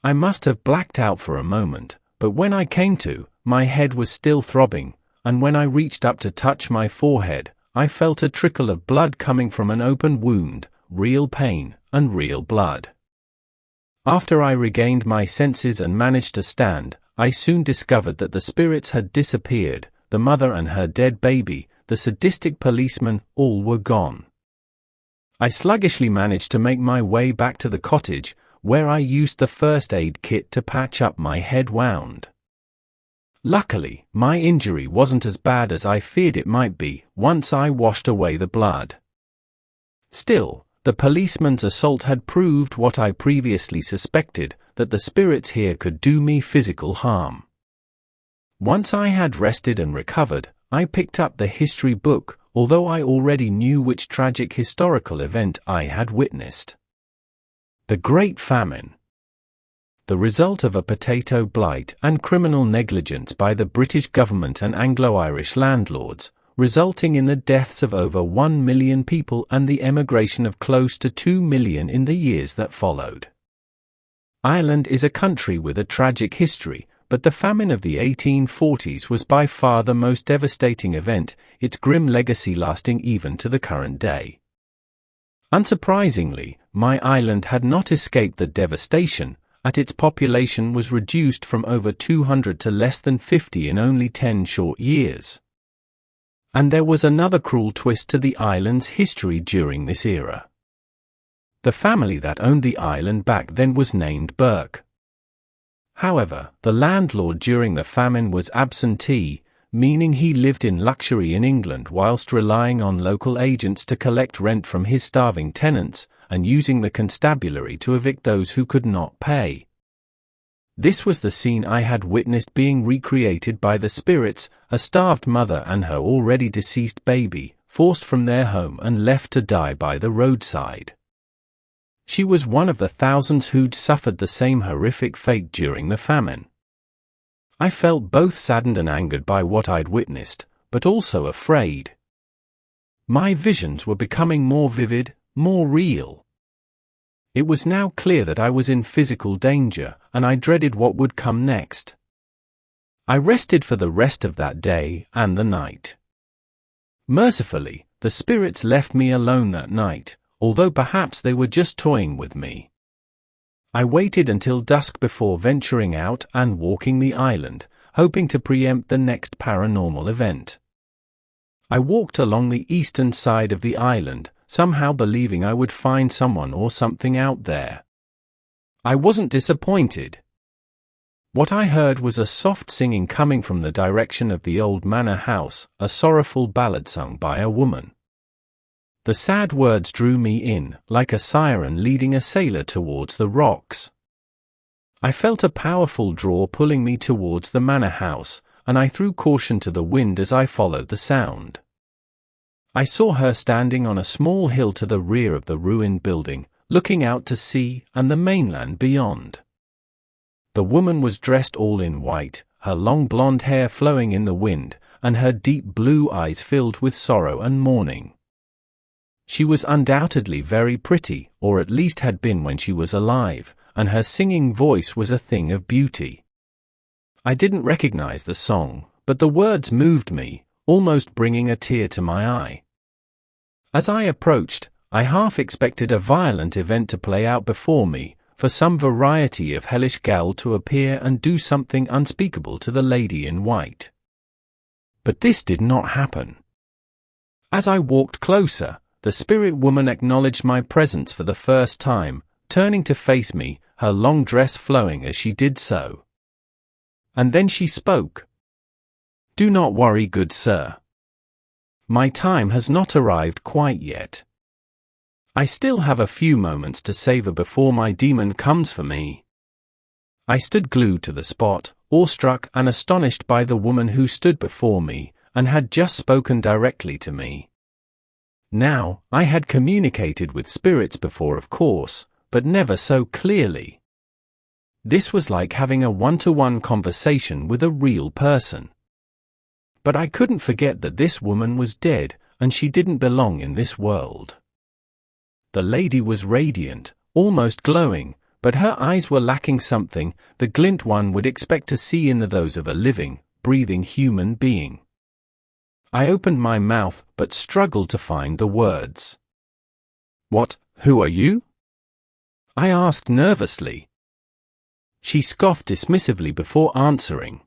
I must have blacked out for a moment, but when I came to, my head was still throbbing, and when I reached up to touch my forehead, I felt a trickle of blood coming from an open wound, real pain, and real blood. After I regained my senses and managed to stand, I soon discovered that the spirits had disappeared, the mother and her dead baby, the sadistic policeman, all were gone. I sluggishly managed to make my way back to the cottage, where I used the first aid kit to patch up my head wound. Luckily, my injury wasn't as bad as I feared it might be once I washed away the blood. Still, the policeman's assault had proved what I previously suspected, that the spirits here could do me physical harm. Once I had rested and recovered, I picked up the history book, although I already knew which tragic historical event I had witnessed. The Great Famine. The result of a potato blight and criminal negligence by the British government and Anglo-Irish landlords, resulting in the deaths of over 1 million people and the emigration of close to 2 million in the years that followed. Ireland is a country with a tragic history, but the famine of the 1840s was by far the most devastating event, its grim legacy lasting even to the current day. Unsurprisingly, my island had not escaped the devastation, as its population was reduced from over 200 to less than 50 in only 10 short years. And there was another cruel twist to the island's history during this era. The family that owned the island back then was named Burke. However, the landlord during the famine was absentee, meaning he lived in luxury in England whilst relying on local agents to collect rent from his starving tenants, and using the constabulary to evict those who could not pay. This was the scene I had witnessed being recreated by the spirits, a starved mother and her already deceased baby, forced from their home and left to die by the roadside. She was one of the thousands who'd suffered the same horrific fate during the famine. I felt both saddened and angered by what I'd witnessed, but also afraid. My visions were becoming more vivid, more real. It was now clear that I was in physical danger, and I dreaded what would come next. I rested for the rest of that day and the night. Mercifully, the spirits left me alone that night, although perhaps they were just toying with me. I waited until dusk before venturing out and walking the island, hoping to preempt the next paranormal event. I walked along the eastern side of the island, somehow believing I would find someone or something out there. I wasn't disappointed. What I heard was a soft singing coming from the direction of the old manor house, a sorrowful ballad sung by a woman. The sad words drew me in, like a siren leading a sailor towards the rocks. I felt a powerful draw pulling me towards the manor house, and I threw caution to the wind as I followed the sound. I saw her standing on a small hill to the rear of the ruined building, looking out to sea and the mainland beyond. The woman was dressed all in white, her long blonde hair flowing in the wind, and her deep blue eyes filled with sorrow and mourning. She was undoubtedly very pretty, or at least had been when she was alive, and her singing voice was a thing of beauty. I didn't recognize the song, but the words moved me, almost bringing a tear to my eye. As I approached, I half expected a violent event to play out before me, for some variety of hellish ghoul to appear and do something unspeakable to the lady in white. But this did not happen. As I walked closer, the spirit woman acknowledged my presence for the first time, turning to face me, her long dress flowing as she did so. And then she spoke. "Do not worry, good sir. My time has not arrived quite yet. I still have a few moments to savor before my demon comes for me." I stood glued to the spot, awestruck and astonished by the woman who stood before me, and had just spoken directly to me. Now, I had communicated with spirits before, of course, but never so clearly. This was like having a one-to-one conversation with a real person. But I couldn't forget that this woman was dead, and she didn't belong in this world. The lady was radiant, almost glowing, but her eyes were lacking something, the glint one would expect to see in those of a living, breathing human being. I opened my mouth, but struggled to find the words. Who are you?" I asked nervously. She scoffed dismissively before answering.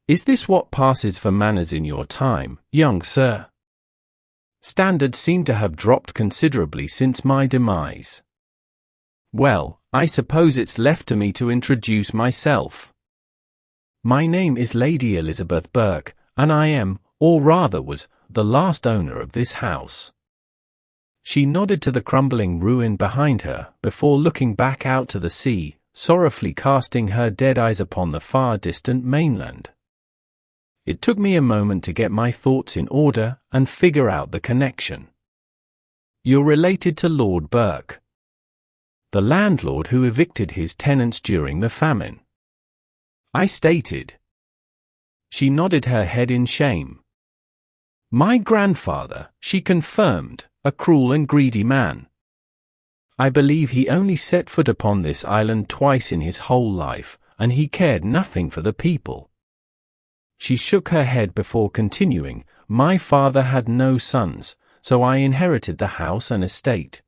"Is this what passes for manners in your time, young sir? Standards seem to have dropped considerably since my demise. Well, I suppose it's left to me to introduce myself. My name is Lady Elizabeth Burke, and I am, or rather was, the last owner of this house." She nodded to the crumbling ruin behind her, before looking back out to the sea, sorrowfully casting her dead eyes upon the far distant mainland. It took me a moment to get my thoughts in order and figure out the connection. "You're related to Lord Burke, the landlord who evicted his tenants during the famine," I stated. She nodded her head in shame. "My grandfather," she confirmed, "a cruel and greedy man. I believe he only set foot upon this island twice in his whole life, and he cared nothing for the people." She shook her head before continuing, "My father had no sons, so I inherited the house and estate.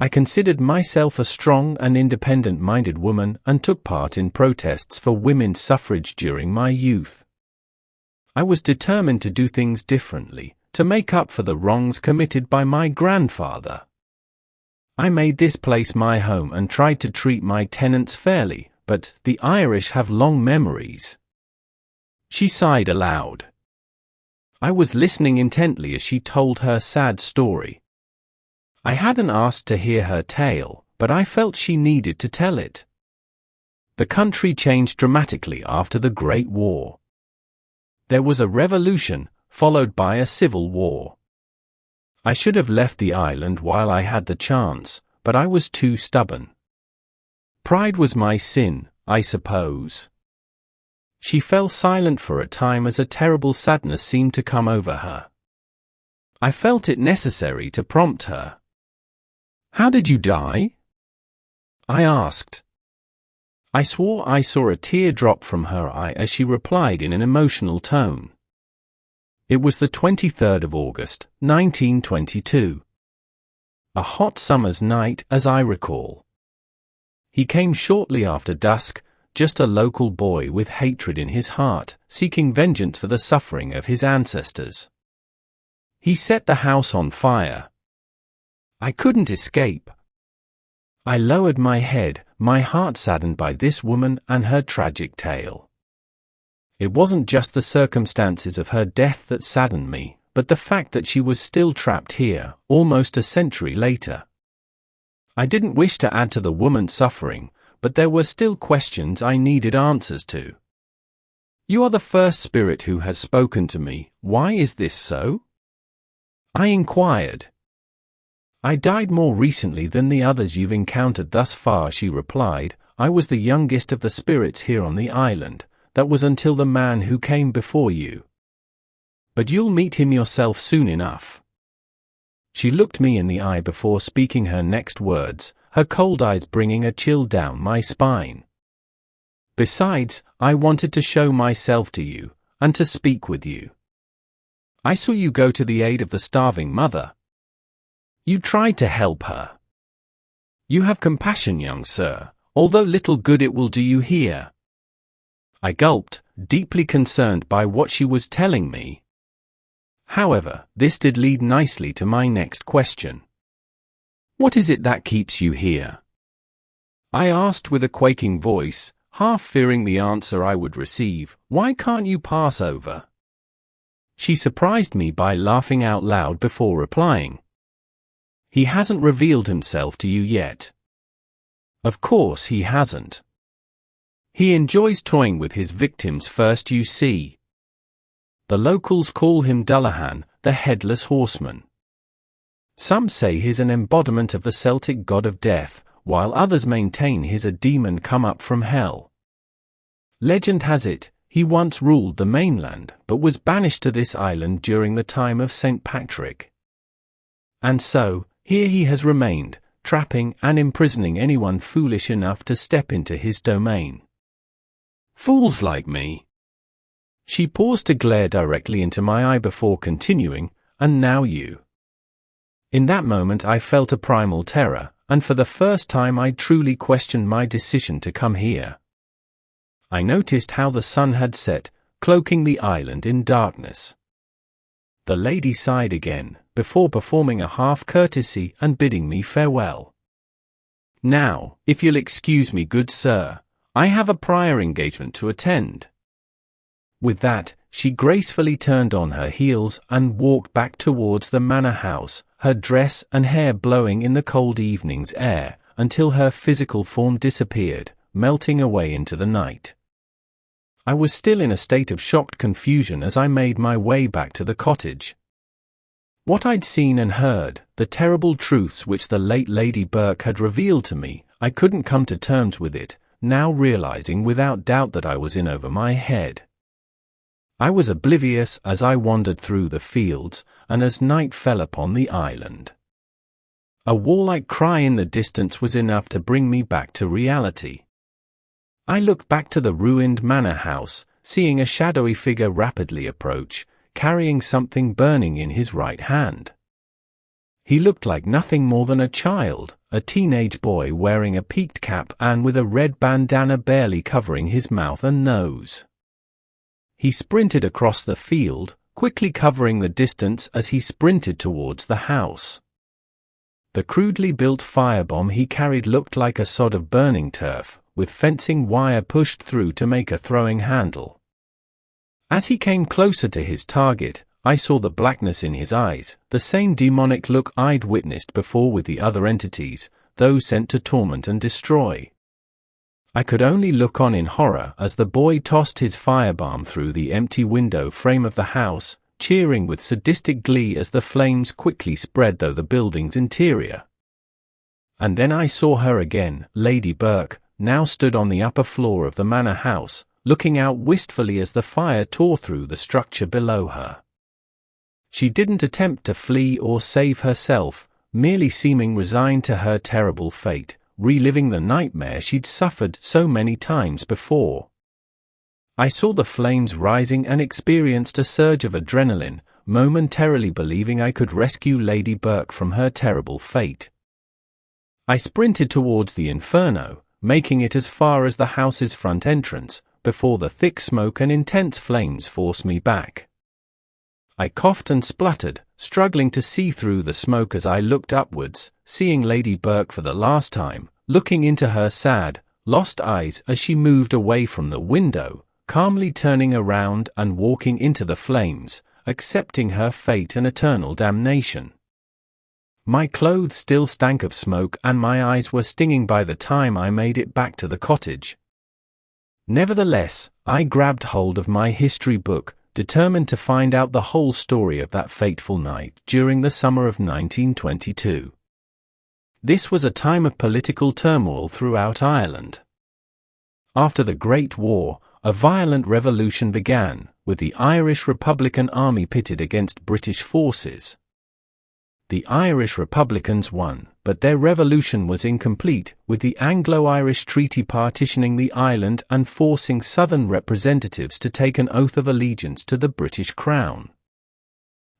I considered myself a strong and independent-minded woman and took part in protests for women's suffrage during my youth. I was determined to do things differently, to make up for the wrongs committed by my grandfather. I made this place my home and tried to treat my tenants fairly, but the Irish have long memories." She sighed aloud. I was listening intently as she told her sad story. I hadn't asked to hear her tale, but I felt she needed to tell it. The country changed dramatically after the Great War. There was a revolution, followed by a civil war. I should have left the island while I had the chance, but I was too stubborn. Pride was my sin, I suppose. She fell silent for a time as a terrible sadness seemed to come over her. I felt it necessary to prompt her. "How did you die?" I asked. I swore I saw a tear drop from her eye as she replied in an emotional tone. It was the 23rd of August, 1922. A hot summer's night, as I recall. He came shortly after dusk, just a local boy with hatred in his heart, seeking vengeance for the suffering of his ancestors. He set the house on fire. I couldn't escape. I lowered my head, my heart saddened by this woman and her tragic tale. It wasn't just the circumstances of her death that saddened me, but the fact that she was still trapped here, almost a century later. I didn't wish to add to the woman's suffering, but there were still questions I needed answers to. "You are the first spirit who has spoken to me. Why is this so?" I inquired. "I died more recently than the others you've encountered thus far," she replied. "I was the youngest of the spirits here on the island. That was until the man who came before you. But you'll meet him yourself soon enough." She looked me in the eye before speaking her next words, her cold eyes bringing a chill down my spine. "Besides, I wanted to show myself to you, and to speak with you. I saw you go to the aid of the starving mother. You tried to help her. You have compassion, young sir, although little good it will do you here." I gulped, deeply concerned by what she was telling me. However, this did lead nicely to my next question. "What is it that keeps you here?" I asked with a quaking voice, half fearing the answer I would receive. "Why can't you pass over?" She surprised me by laughing out loud before replying. "He hasn't revealed himself to you yet." Of course he hasn't. He enjoys toying with his victims first, you see. The locals call him Dullahan, the Headless Horseman. Some say he's an embodiment of the Celtic god of death, while others maintain he's a demon come up from hell. Legend has it, he once ruled the mainland, but was banished to this island during the time of St. Patrick. And so, here he has remained, trapping and imprisoning anyone foolish enough to step into his domain. Fools like me. She paused to glare directly into my eye before continuing, "And now you." In that moment I felt a primal terror, and for the first time I truly questioned my decision to come here. I noticed how the sun had set, cloaking the island in darkness. The lady sighed again, before performing a half-courtesy and bidding me farewell. "Now, if you'll excuse me, good sir, I have a prior engagement to attend." With that, she gracefully turned on her heels and walked back towards the manor house, her dress and hair blowing in the cold evening's air, until her physical form disappeared, melting away into the night. I was still in a state of shocked confusion as I made my way back to the cottage. What I'd seen and heard, the terrible truths which the late Lady Burke had revealed to me, I couldn't come to terms with it, now realizing without doubt that I was in over my head. I was oblivious as I wandered through the fields, and as night fell upon the island. A warlike cry in the distance was enough to bring me back to reality. I looked back to the ruined manor house, seeing a shadowy figure rapidly approach, carrying something burning in his right hand. He looked like nothing more than a child, a teenage boy wearing a peaked cap and with a red bandana barely covering his mouth and nose. He sprinted across the field, quickly covering the distance as he sprinted towards the house. The crudely built firebomb he carried looked like a sod of burning turf, with fencing wire pushed through to make a throwing handle. As he came closer to his target, I saw the blackness in his eyes, the same demonic look I'd witnessed before with the other entities, those sent to torment and destroy. I could only look on in horror as the boy tossed his firebomb through the empty window frame of the house, cheering with sadistic glee as the flames quickly spread through the building's interior. And then I saw her again. Lady Burke now stood on the upper floor of the manor house, looking out wistfully as the fire tore through the structure below her. She didn't attempt to flee or save herself, merely seeming resigned to her terrible fate, reliving the nightmare she'd suffered so many times before. I saw the flames rising and experienced a surge of adrenaline, momentarily believing I could rescue Lady Burke from her terrible fate. I sprinted towards the inferno, making it as far as the house's front entrance, before the thick smoke and intense flames forced me back. I coughed and spluttered, struggling to see through the smoke as I looked upwards, seeing Lady Burke for the last time, looking into her sad, lost eyes as she moved away from the window, calmly turning around and walking into the flames, accepting her fate and eternal damnation. My clothes still stank of smoke and my eyes were stinging by the time I made it back to the cottage. Nevertheless, I grabbed hold of my history book, determined to find out the whole story of that fateful night during the summer of 1922. This was a time of political turmoil throughout Ireland. After the Great War, a violent revolution began, with the Irish Republican Army pitted against British forces. The Irish Republicans won, but their revolution was incomplete, with the Anglo-Irish Treaty partitioning the island and forcing Southern representatives to take an oath of allegiance to the British Crown.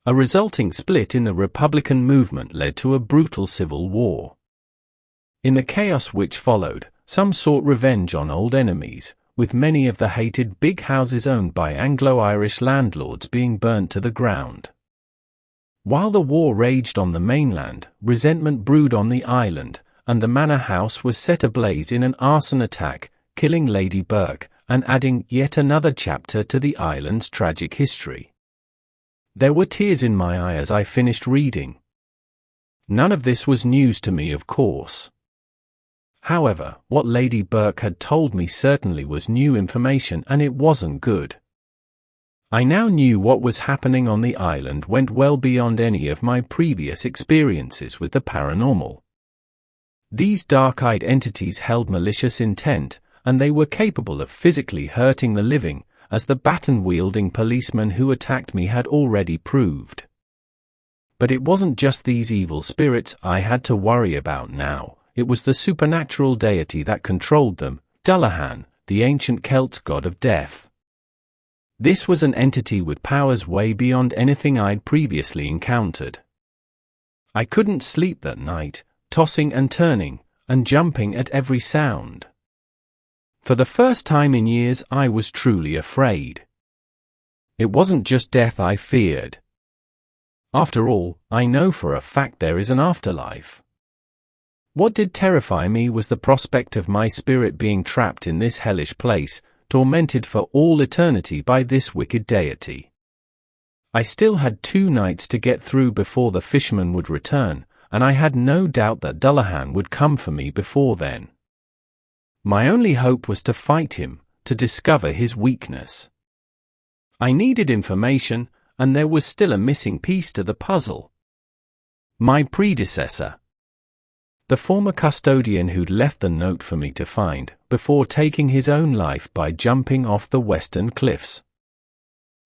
A resulting split in the Republican movement led to a brutal civil war. In the chaos which followed, some sought revenge on old enemies, with many of the hated big houses owned by Anglo-Irish landlords being burnt to the ground. While the war raged on the mainland, resentment brewed on the island, and the manor house was set ablaze in an arson attack, killing Lady Burke, and adding yet another chapter to the island's tragic history. There were tears in my eyes as I finished reading. None of this was news to me, of course. However, what Lady Burke had told me certainly was new information, and it wasn't good. I now knew what was happening on the island went well beyond any of my previous experiences with the paranormal. These dark-eyed entities held malicious intent, and they were capable of physically hurting the living, as the baton-wielding policeman who attacked me had already proved. But it wasn't just these evil spirits I had to worry about now, it was the supernatural deity that controlled them, Dullahan, the ancient Celts' god of death. This was an entity with powers way beyond anything I'd previously encountered. I couldn't sleep that night, tossing and turning, and jumping at every sound. For the first time in years I was truly afraid. It wasn't just death I feared. After all, I know for a fact there is an afterlife. What did terrify me was the prospect of my spirit being trapped in this hellish place, tormented for all eternity by this wicked deity. I still had 2 nights to get through before the fisherman would return, and I had no doubt that Dullahan would come for me before then. My only hope was to fight him, to discover his weakness. I needed information, and there was still a missing piece to the puzzle. My predecessor. The former custodian who'd left the note for me to find, before taking his own life by jumping off the western cliffs.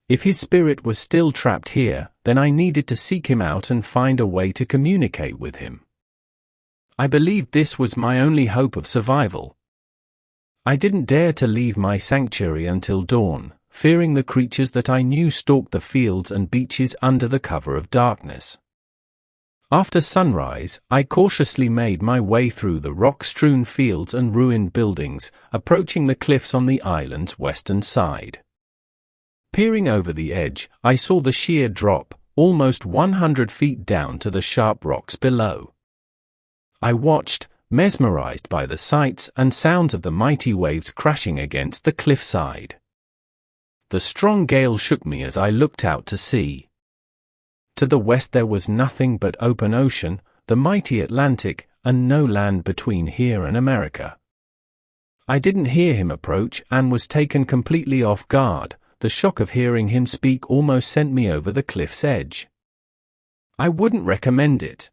If his spirit was still trapped here, then I needed to seek him out and find a way to communicate with him. I believed this was my only hope of survival. I didn't dare to leave my sanctuary until dawn, fearing the creatures that I knew stalked the fields and beaches under the cover of darkness. After sunrise, I cautiously made my way through the rock-strewn fields and ruined buildings, approaching the cliffs on the island's western side. Peering over the edge, I saw the sheer drop, almost 100 feet down to the sharp rocks below. I watched, mesmerized by the sights and sounds of the mighty waves crashing against the cliffside. The strong gale shook me as I looked out to sea. To the west there was nothing but open ocean, the mighty Atlantic, and no land between here and America. I didn't hear him approach and was taken completely off guard. The shock of hearing him speak almost sent me over the cliff's edge. "I wouldn't recommend it,"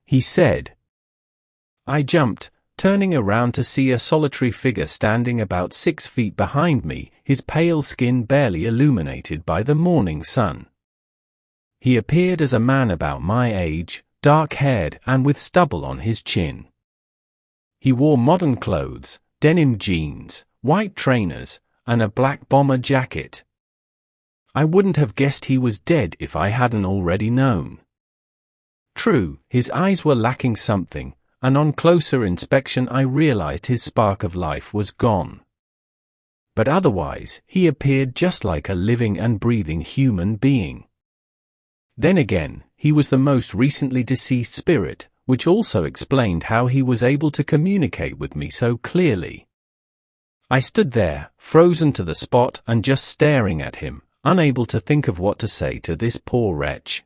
he said. I jumped, turning around to see a solitary figure standing about 6 feet behind me, his pale skin barely illuminated by the morning sun. He appeared as a man about my age, dark-haired and with stubble on his chin. He wore modern clothes, denim jeans, white trainers, and a black bomber jacket. I wouldn't have guessed he was dead if I hadn't already known. True, his eyes were lacking something, and on closer inspection I realized his spark of life was gone. But otherwise, he appeared just like a living and breathing human being. Then again, he was the most recently deceased spirit, which also explained how he was able to communicate with me so clearly. I stood there, frozen to the spot and just staring at him, unable to think of what to say to this poor wretch.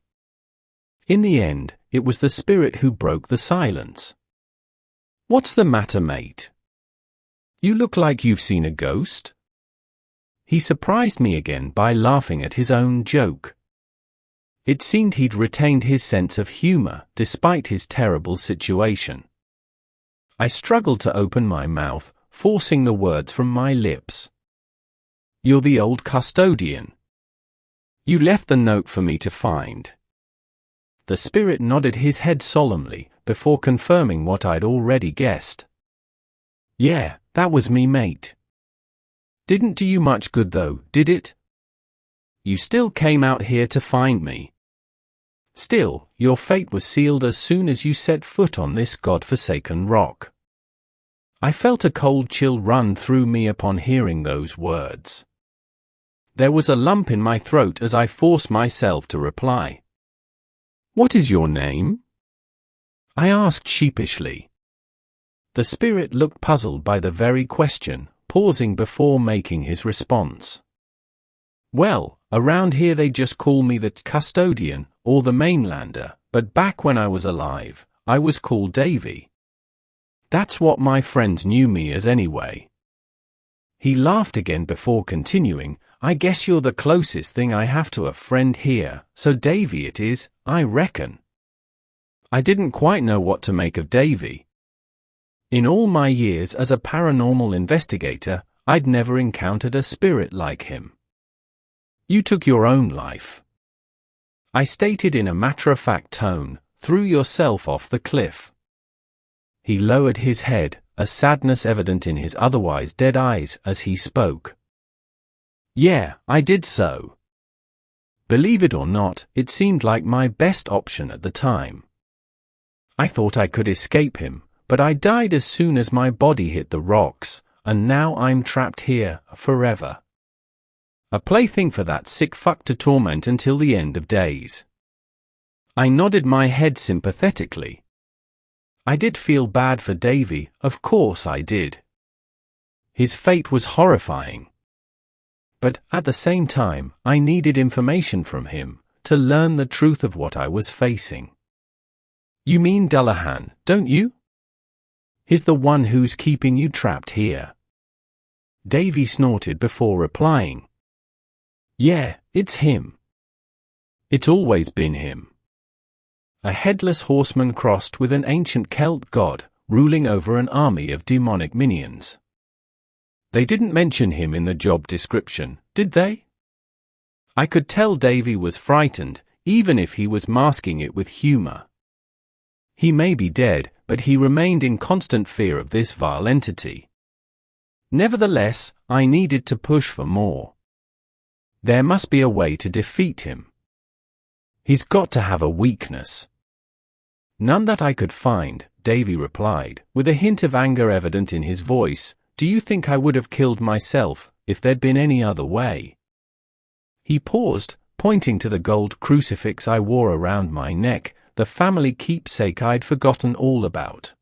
In the end, it was the spirit who broke the silence. "What's the matter, mate? You look like you've seen a ghost?" He surprised me again by laughing at his own joke. It seemed he'd retained his sense of humor, despite his terrible situation. I struggled to open my mouth, forcing the words from my lips. "You're the old custodian. You left the note for me to find." The spirit nodded his head solemnly, before confirming what I'd already guessed. "Yeah, that was me, mate. Didn't do you much good though, did it? You still came out here to find me. Still, your fate was sealed as soon as you set foot on this God-forsaken rock." I felt a cold chill run through me upon hearing those words. There was a lump in my throat as I forced myself to reply. "What is your name?" I asked sheepishly. The spirit looked puzzled by the very question, pausing before making his response. "Well, around here they just call me the custodian, or the mainlander, but back when I was alive, I was called Davy. That's what my friends knew me as anyway." He laughed again before continuing, "I guess you're the closest thing I have to a friend here, so Davy it is, I reckon." I didn't quite know what to make of Davy. In all my years as a paranormal investigator, I'd never encountered a spirit like him. "You took your own life," I stated in a matter-of-fact tone, "threw yourself off the cliff." He lowered his head, a sadness evident in his otherwise dead eyes as he spoke. "Yeah, I did so. Believe it or not, it seemed like my best option at the time. I thought I could escape him, but I died as soon as my body hit the rocks, and now I'm trapped here, forever. A plaything for that sick fuck to torment until the end of days." I nodded my head sympathetically. I did feel bad for Davy, of course I did. His fate was horrifying. But, at the same time, I needed information from him, to learn the truth of what I was facing. "You mean Dullahan, don't you? He's the one who's keeping you trapped here." Davy snorted before replying. "Yeah, it's him. It's always been him. A headless horseman crossed with an ancient Celt god, ruling over an army of demonic minions. They didn't mention him in the job description, did they?" I could tell Davy was frightened, even if he was masking it with humor. He may be dead, but he remained in constant fear of this vile entity. Nevertheless, I needed to push for more. There must be a way to defeat him. He's got to have a weakness. "None that I could find," Davy replied, with a hint of anger evident in his voice. "Do you think I would have killed myself, if there'd been any other way?" He paused, pointing to the gold crucifix I wore around my neck, the family keepsake I'd forgotten all about.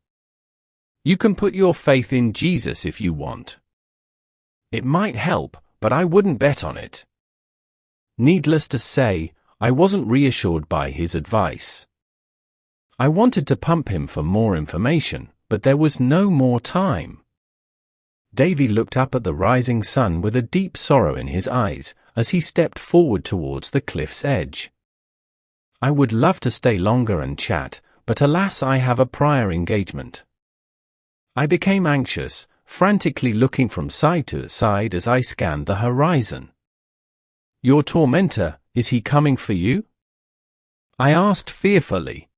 You can put your faith in Jesus if you want. It might help, but I wouldn't bet on it. Needless to say, I wasn't reassured by his advice. I wanted to pump him for more information, but there was no more time. Davy looked up at the rising sun with a deep sorrow in his eyes as he stepped forward towards the cliff's edge. I would love to stay longer and chat, but alas, I have a prior engagement. I became anxious, frantically looking from side to side as I scanned the horizon. Your tormentor, is he coming for you? I asked fearfully.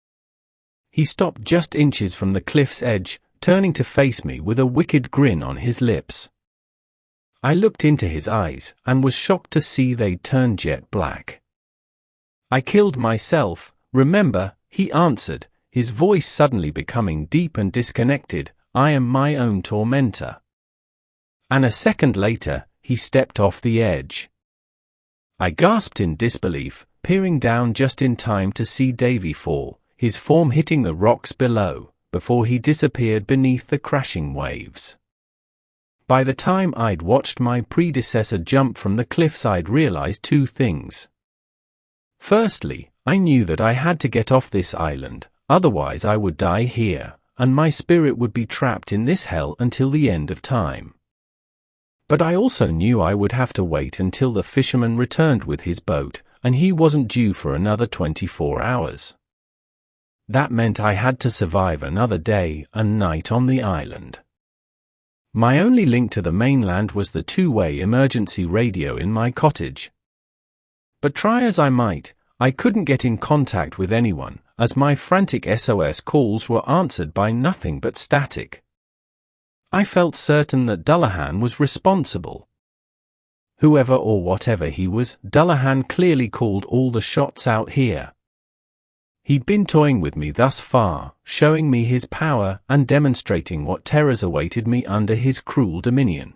He stopped just inches from the cliff's edge, turning to face me with a wicked grin on his lips. I looked into his eyes and was shocked to see they'd turned jet black. I killed myself, remember, he answered, his voice suddenly becoming deep and disconnected. I am my own tormentor. And a second later, he stepped off the edge. I gasped in disbelief, peering down just in time to see Davy fall, his form hitting the rocks below, before he disappeared beneath the crashing waves. By the time I'd watched my predecessor jump from the cliffs, I'd realized two things. Firstly, I knew that I had to get off this island, otherwise I would die here, and my spirit would be trapped in this hell until the end of time. But I also knew I would have to wait until the fisherman returned with his boat, and he wasn't due for another 24 hours. That meant I had to survive another day and night on the island. My only link to the mainland was the two-way emergency radio in my cottage. But try as I might, I couldn't get in contact with anyone, as my frantic SOS calls were answered by nothing but static. I felt certain that Dullahan was responsible. Whoever or whatever he was, Dullahan clearly called all the shots out here. He'd been toying with me thus far, showing me his power and demonstrating what terrors awaited me under his cruel dominion.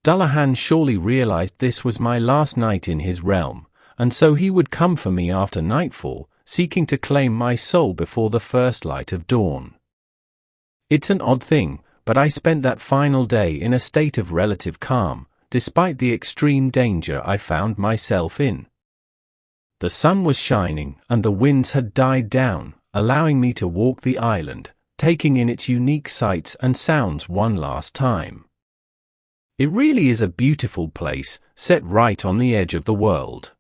Dullahan surely realized this was my last night in his realm, and so he would come for me after nightfall, seeking to claim my soul before the first light of dawn. It's an odd thing, but I spent that final day in a state of relative calm, despite the extreme danger I found myself in. The sun was shining, and the winds had died down, allowing me to walk the island, taking in its unique sights and sounds one last time. It really is a beautiful place, set right on the edge of the world.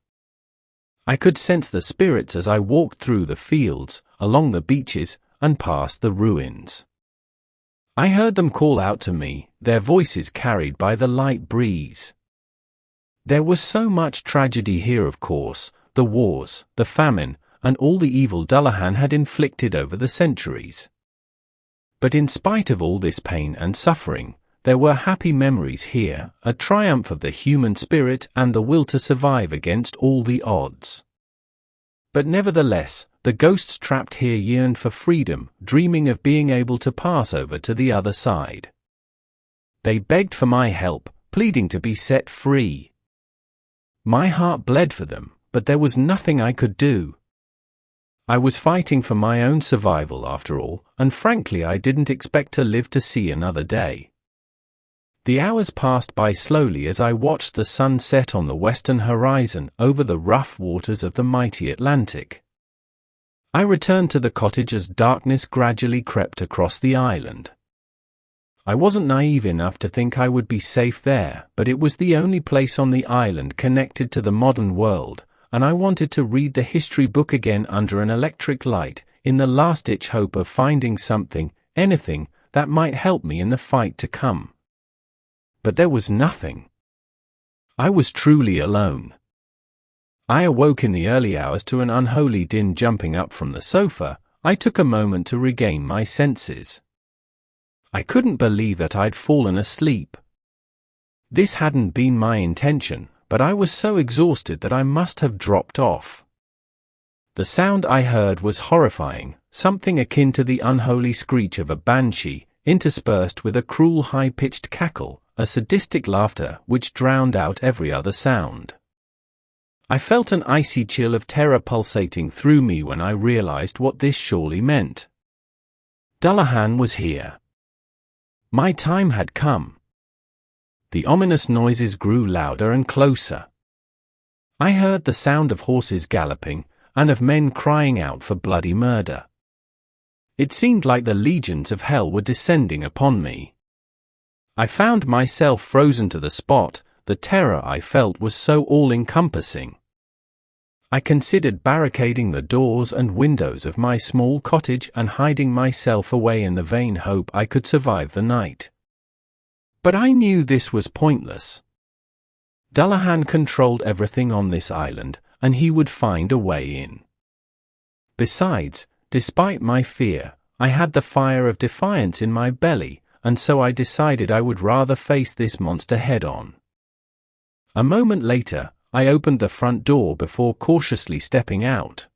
I could sense the spirits as I walked through the fields, along the beaches, and past the ruins. I heard them call out to me, their voices carried by the light breeze. There was so much tragedy here, of course, the wars, the famine, and all the evil Dullahan had inflicted over the centuries. But in spite of all this pain and suffering, there were happy memories here, a triumph of the human spirit and the will to survive against all the odds. But nevertheless, the ghosts trapped here yearned for freedom, dreaming of being able to pass over to the other side. They begged for my help, pleading to be set free. My heart bled for them, but there was nothing I could do. I was fighting for my own survival after all, and frankly I didn't expect to live to see another day. The hours passed by slowly as I watched the sun set on the western horizon over the rough waters of the mighty Atlantic. I returned to the cottage as darkness gradually crept across the island. I wasn't naive enough to think I would be safe there, but it was the only place on the island connected to the modern world, and I wanted to read the history book again under an electric light, in the last-ditch hope of finding something, anything, that might help me in the fight to come. But there was nothing. I was truly alone. I awoke in the early hours to an unholy din. Jumping up from the sofa, I took a moment to regain my senses. I couldn't believe that I'd fallen asleep. This hadn't been my intention, but I was so exhausted that I must have dropped off. The sound I heard was horrifying, something akin to the unholy screech of a banshee, interspersed with a cruel high-pitched cackle, a sadistic laughter which drowned out every other sound. I felt an icy chill of terror pulsating through me when I realized what this surely meant. Dullahan was here. My time had come. The ominous noises grew louder and closer. I heard the sound of horses galloping, and of men crying out for bloody murder. It seemed like the legions of hell were descending upon me. I found myself frozen to the spot. The terror I felt was so all-encompassing. I considered barricading the doors and windows of my small cottage and hiding myself away in the vain hope I could survive the night. But I knew this was pointless. Dullahan controlled everything on this island, and he would find a way in. Besides, despite my fear, I had the fire of defiance in my belly, and so I decided I would rather face this monster head-on. A moment later, I opened the front door before cautiously stepping out.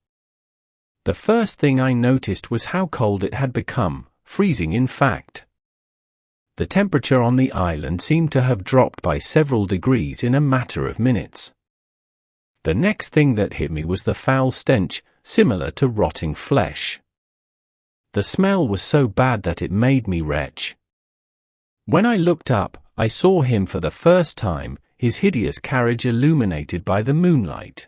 The first thing I noticed was how cold it had become, freezing in fact. The temperature on the island seemed to have dropped by several degrees in a matter of minutes. The next thing that hit me was the foul stench, similar to rotting flesh. The smell was so bad that it made me retch. When I looked up, I saw him for the first time, his hideous carriage illuminated by the moonlight.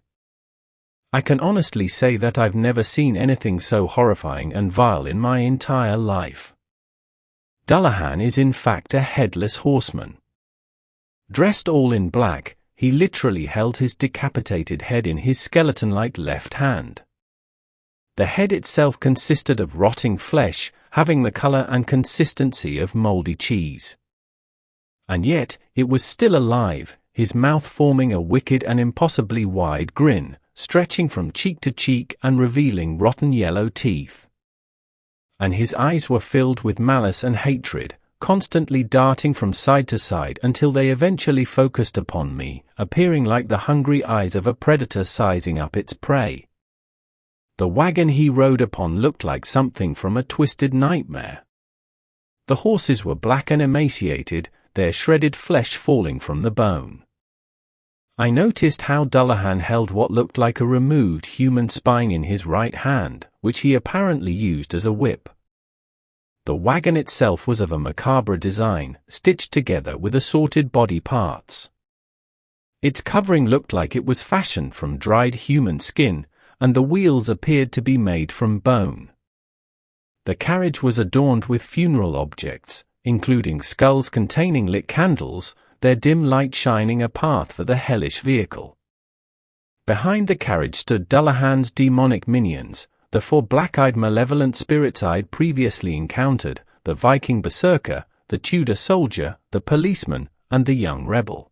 I can honestly say that I've never seen anything so horrifying and vile in my entire life. Dullahan is in fact a headless horseman. Dressed all in black, he literally held his decapitated head in his skeleton-like left hand. The head itself consisted of rotting flesh, having the color and consistency of moldy cheese. And yet, it was still alive, his mouth forming a wicked and impossibly wide grin, stretching from cheek to cheek and revealing rotten yellow teeth. And his eyes were filled with malice and hatred, constantly darting from side to side until they eventually focused upon me, appearing like the hungry eyes of a predator sizing up its prey. The wagon he rode upon looked like something from a twisted nightmare. The horses were black and emaciated, their shredded flesh falling from the bone. I noticed how Dullahan held what looked like a removed human spine in his right hand, which he apparently used as a whip. The wagon itself was of a macabre design, stitched together with assorted body parts. Its covering looked like it was fashioned from dried human skin, and the wheels appeared to be made from bone. The carriage was adorned with funeral objects, including skulls containing lit candles, their dim light shining a path for the hellish vehicle. Behind the carriage stood Dullahan's demonic minions, the four black-eyed malevolent spirits I'd previously encountered, the Viking berserker, the Tudor soldier, the policeman, and the young rebel.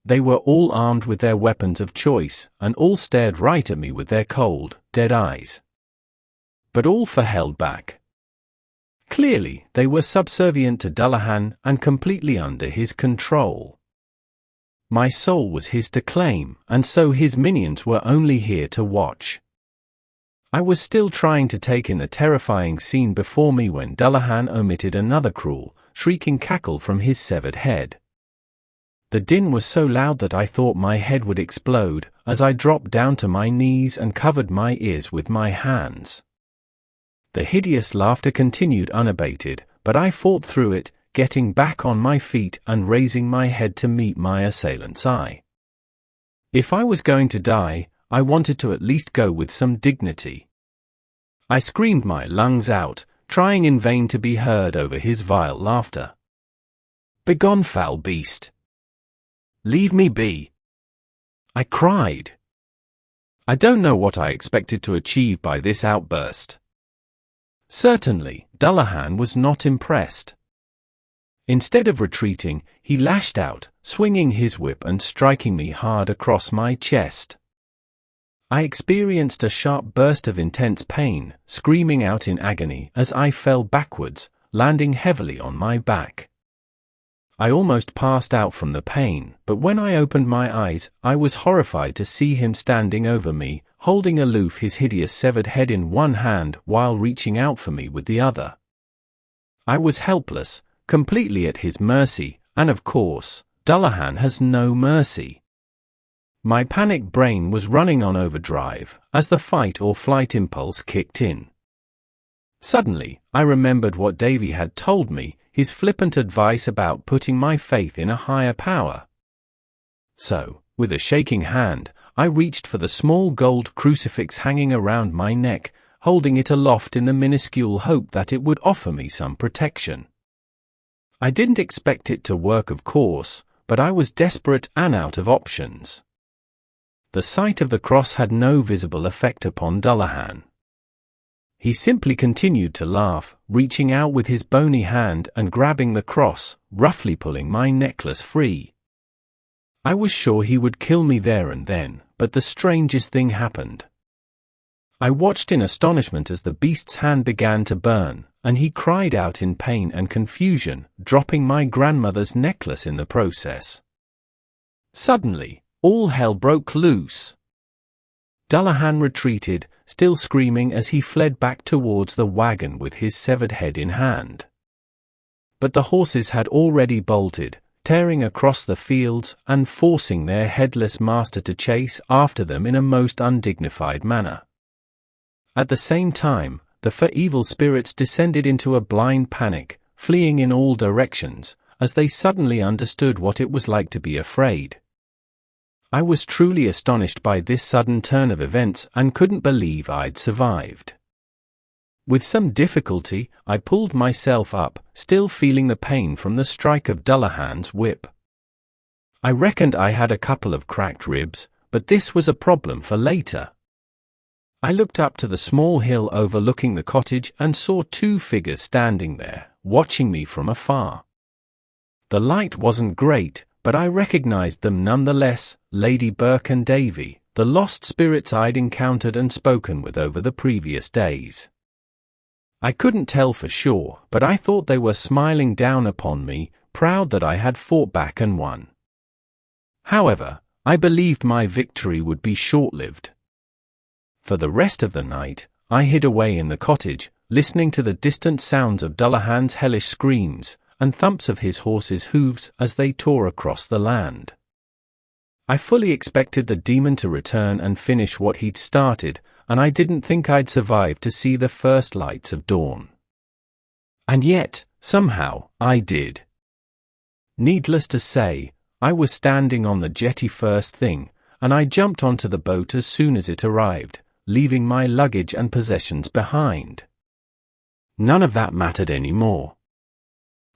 They were all armed with their weapons of choice, and all stared right at me with their cold, dead eyes. But all held back. Clearly, they were subservient to Dullahan and completely under his control. My soul was his to claim, and so his minions were only here to watch. I was still trying to take in the terrifying scene before me when Dullahan emitted another cruel, shrieking cackle from his severed head. The din was so loud that I thought my head would explode, as I dropped down to my knees and covered my ears with my hands. The hideous laughter continued unabated, but I fought through it, getting back on my feet and raising my head to meet my assailant's eye. If I was going to die, I wanted to at least go with some dignity. I screamed my lungs out, trying in vain to be heard over his vile laughter. "Begone, foul beast! Leave me be!" I cried. I don't know what I expected to achieve by this outburst. Certainly, Dullahan was not impressed. Instead of retreating, he lashed out, swinging his whip and striking me hard across my chest. I experienced a sharp burst of intense pain, screaming out in agony as I fell backwards, landing heavily on my back. I almost passed out from the pain, but when I opened my eyes, I was horrified to see him standing over me, holding aloof his hideous severed head in one hand while reaching out for me with the other. I was helpless, completely at his mercy, and of course, Dullahan has no mercy. My panic brain was running on overdrive as the fight or flight impulse kicked in. Suddenly, I remembered what Davy had told me, his flippant advice about putting my faith in a higher power. So, with a shaking hand, I reached for the small gold crucifix hanging around my neck, holding it aloft in the minuscule hope that it would offer me some protection. I didn't expect it to work, of course, but I was desperate and out of options. The sight of the cross had no visible effect upon Dullahan. He simply continued to laugh, reaching out with his bony hand and grabbing the cross, roughly pulling my necklace free. I was sure he would kill me there and then, but the strangest thing happened. I watched in astonishment as the beast's hand began to burn, and he cried out in pain and confusion, dropping my grandmother's necklace in the process. Suddenly, all hell broke loose. Dullahan retreated, still screaming as he fled back towards the wagon with his severed head in hand. But the horses had already bolted, tearing across the fields and forcing their headless master to chase after them in a most undignified manner. At the same time, the evil spirits descended into a blind panic, fleeing in all directions, as they suddenly understood what it was like to be afraid. I was truly astonished by this sudden turn of events and couldn't believe I'd survived. With some difficulty, I pulled myself up, still feeling the pain from the strike of Dullahan's whip. I reckoned I had a couple of cracked ribs, but this was a problem for later. I looked up to the small hill overlooking the cottage and saw two figures standing there, watching me from afar. The light wasn't great, but I recognized them nonetheless, Lady Burke and Davy, the lost spirits I'd encountered and spoken with over the previous days. I couldn't tell for sure, but I thought they were smiling down upon me, proud that I had fought back and won. However, I believed my victory would be short-lived. For the rest of the night, I hid away in the cottage, listening to the distant sounds of Dullahan's hellish screams and thumps of his horse's hooves as they tore across the land. I fully expected the demon to return and finish what he'd started, and I didn't think I'd survive to see the first lights of dawn. And yet, somehow, I did. Needless to say, I was standing on the jetty first thing, and I jumped onto the boat as soon as it arrived, leaving my luggage and possessions behind. None of that mattered anymore.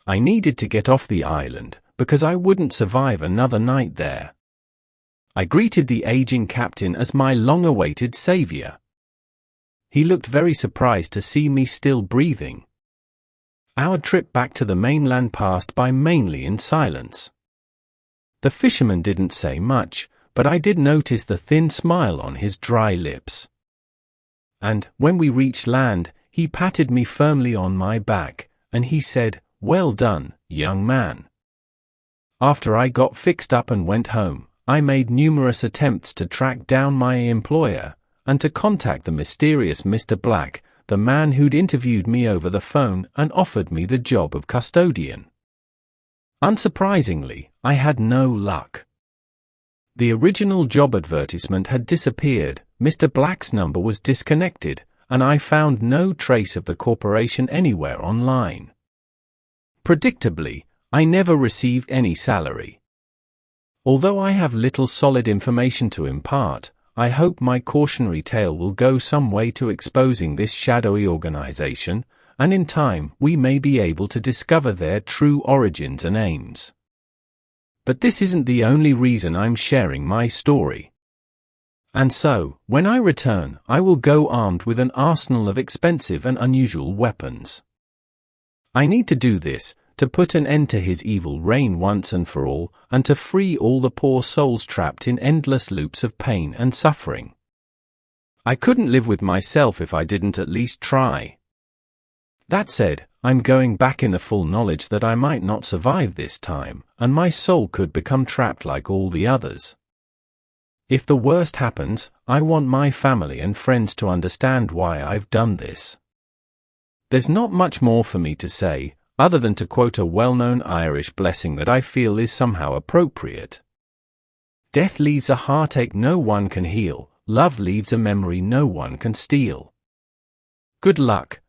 I needed to get off the island, because I wouldn't survive another night there. I greeted the aging captain as my long-awaited savior. He looked very surprised to see me still breathing. Our trip back to the mainland passed by mainly in silence. The fisherman didn't say much, but I did notice the thin smile on his dry lips. And, when we reached land, he patted me firmly on my back, and he said, "Well done, young man." After I got fixed up and went home, I made numerous attempts to track down my employer, and to contact the mysterious Mr. Black, the man who'd interviewed me over the phone and offered me the job of custodian. Unsurprisingly, I had no luck. The original job advertisement had disappeared, Mr. Black's number was disconnected, and I found no trace of the corporation anywhere online. Predictably, I never received any salary. Although I have little solid information to impart, I hope my cautionary tale will go some way to exposing this shadowy organization, and in time we may be able to discover their true origins and aims. But this isn't the only reason I'm sharing my story. And so, when I return, I will go armed with an arsenal of expensive and unusual weapons. I need to do this, to put an end to his evil reign once and for all, and to free all the poor souls trapped in endless loops of pain and suffering. I couldn't live with myself if I didn't at least try. That said, I'm going back in the full knowledge that I might not survive this time, and my soul could become trapped like all the others. If the worst happens, I want my family and friends to understand why I've done this. There's not much more for me to say, other than to quote a well-known Irish blessing that I feel is somehow appropriate. Death leaves a heartache no one can heal, love leaves a memory no one can steal. Good luck.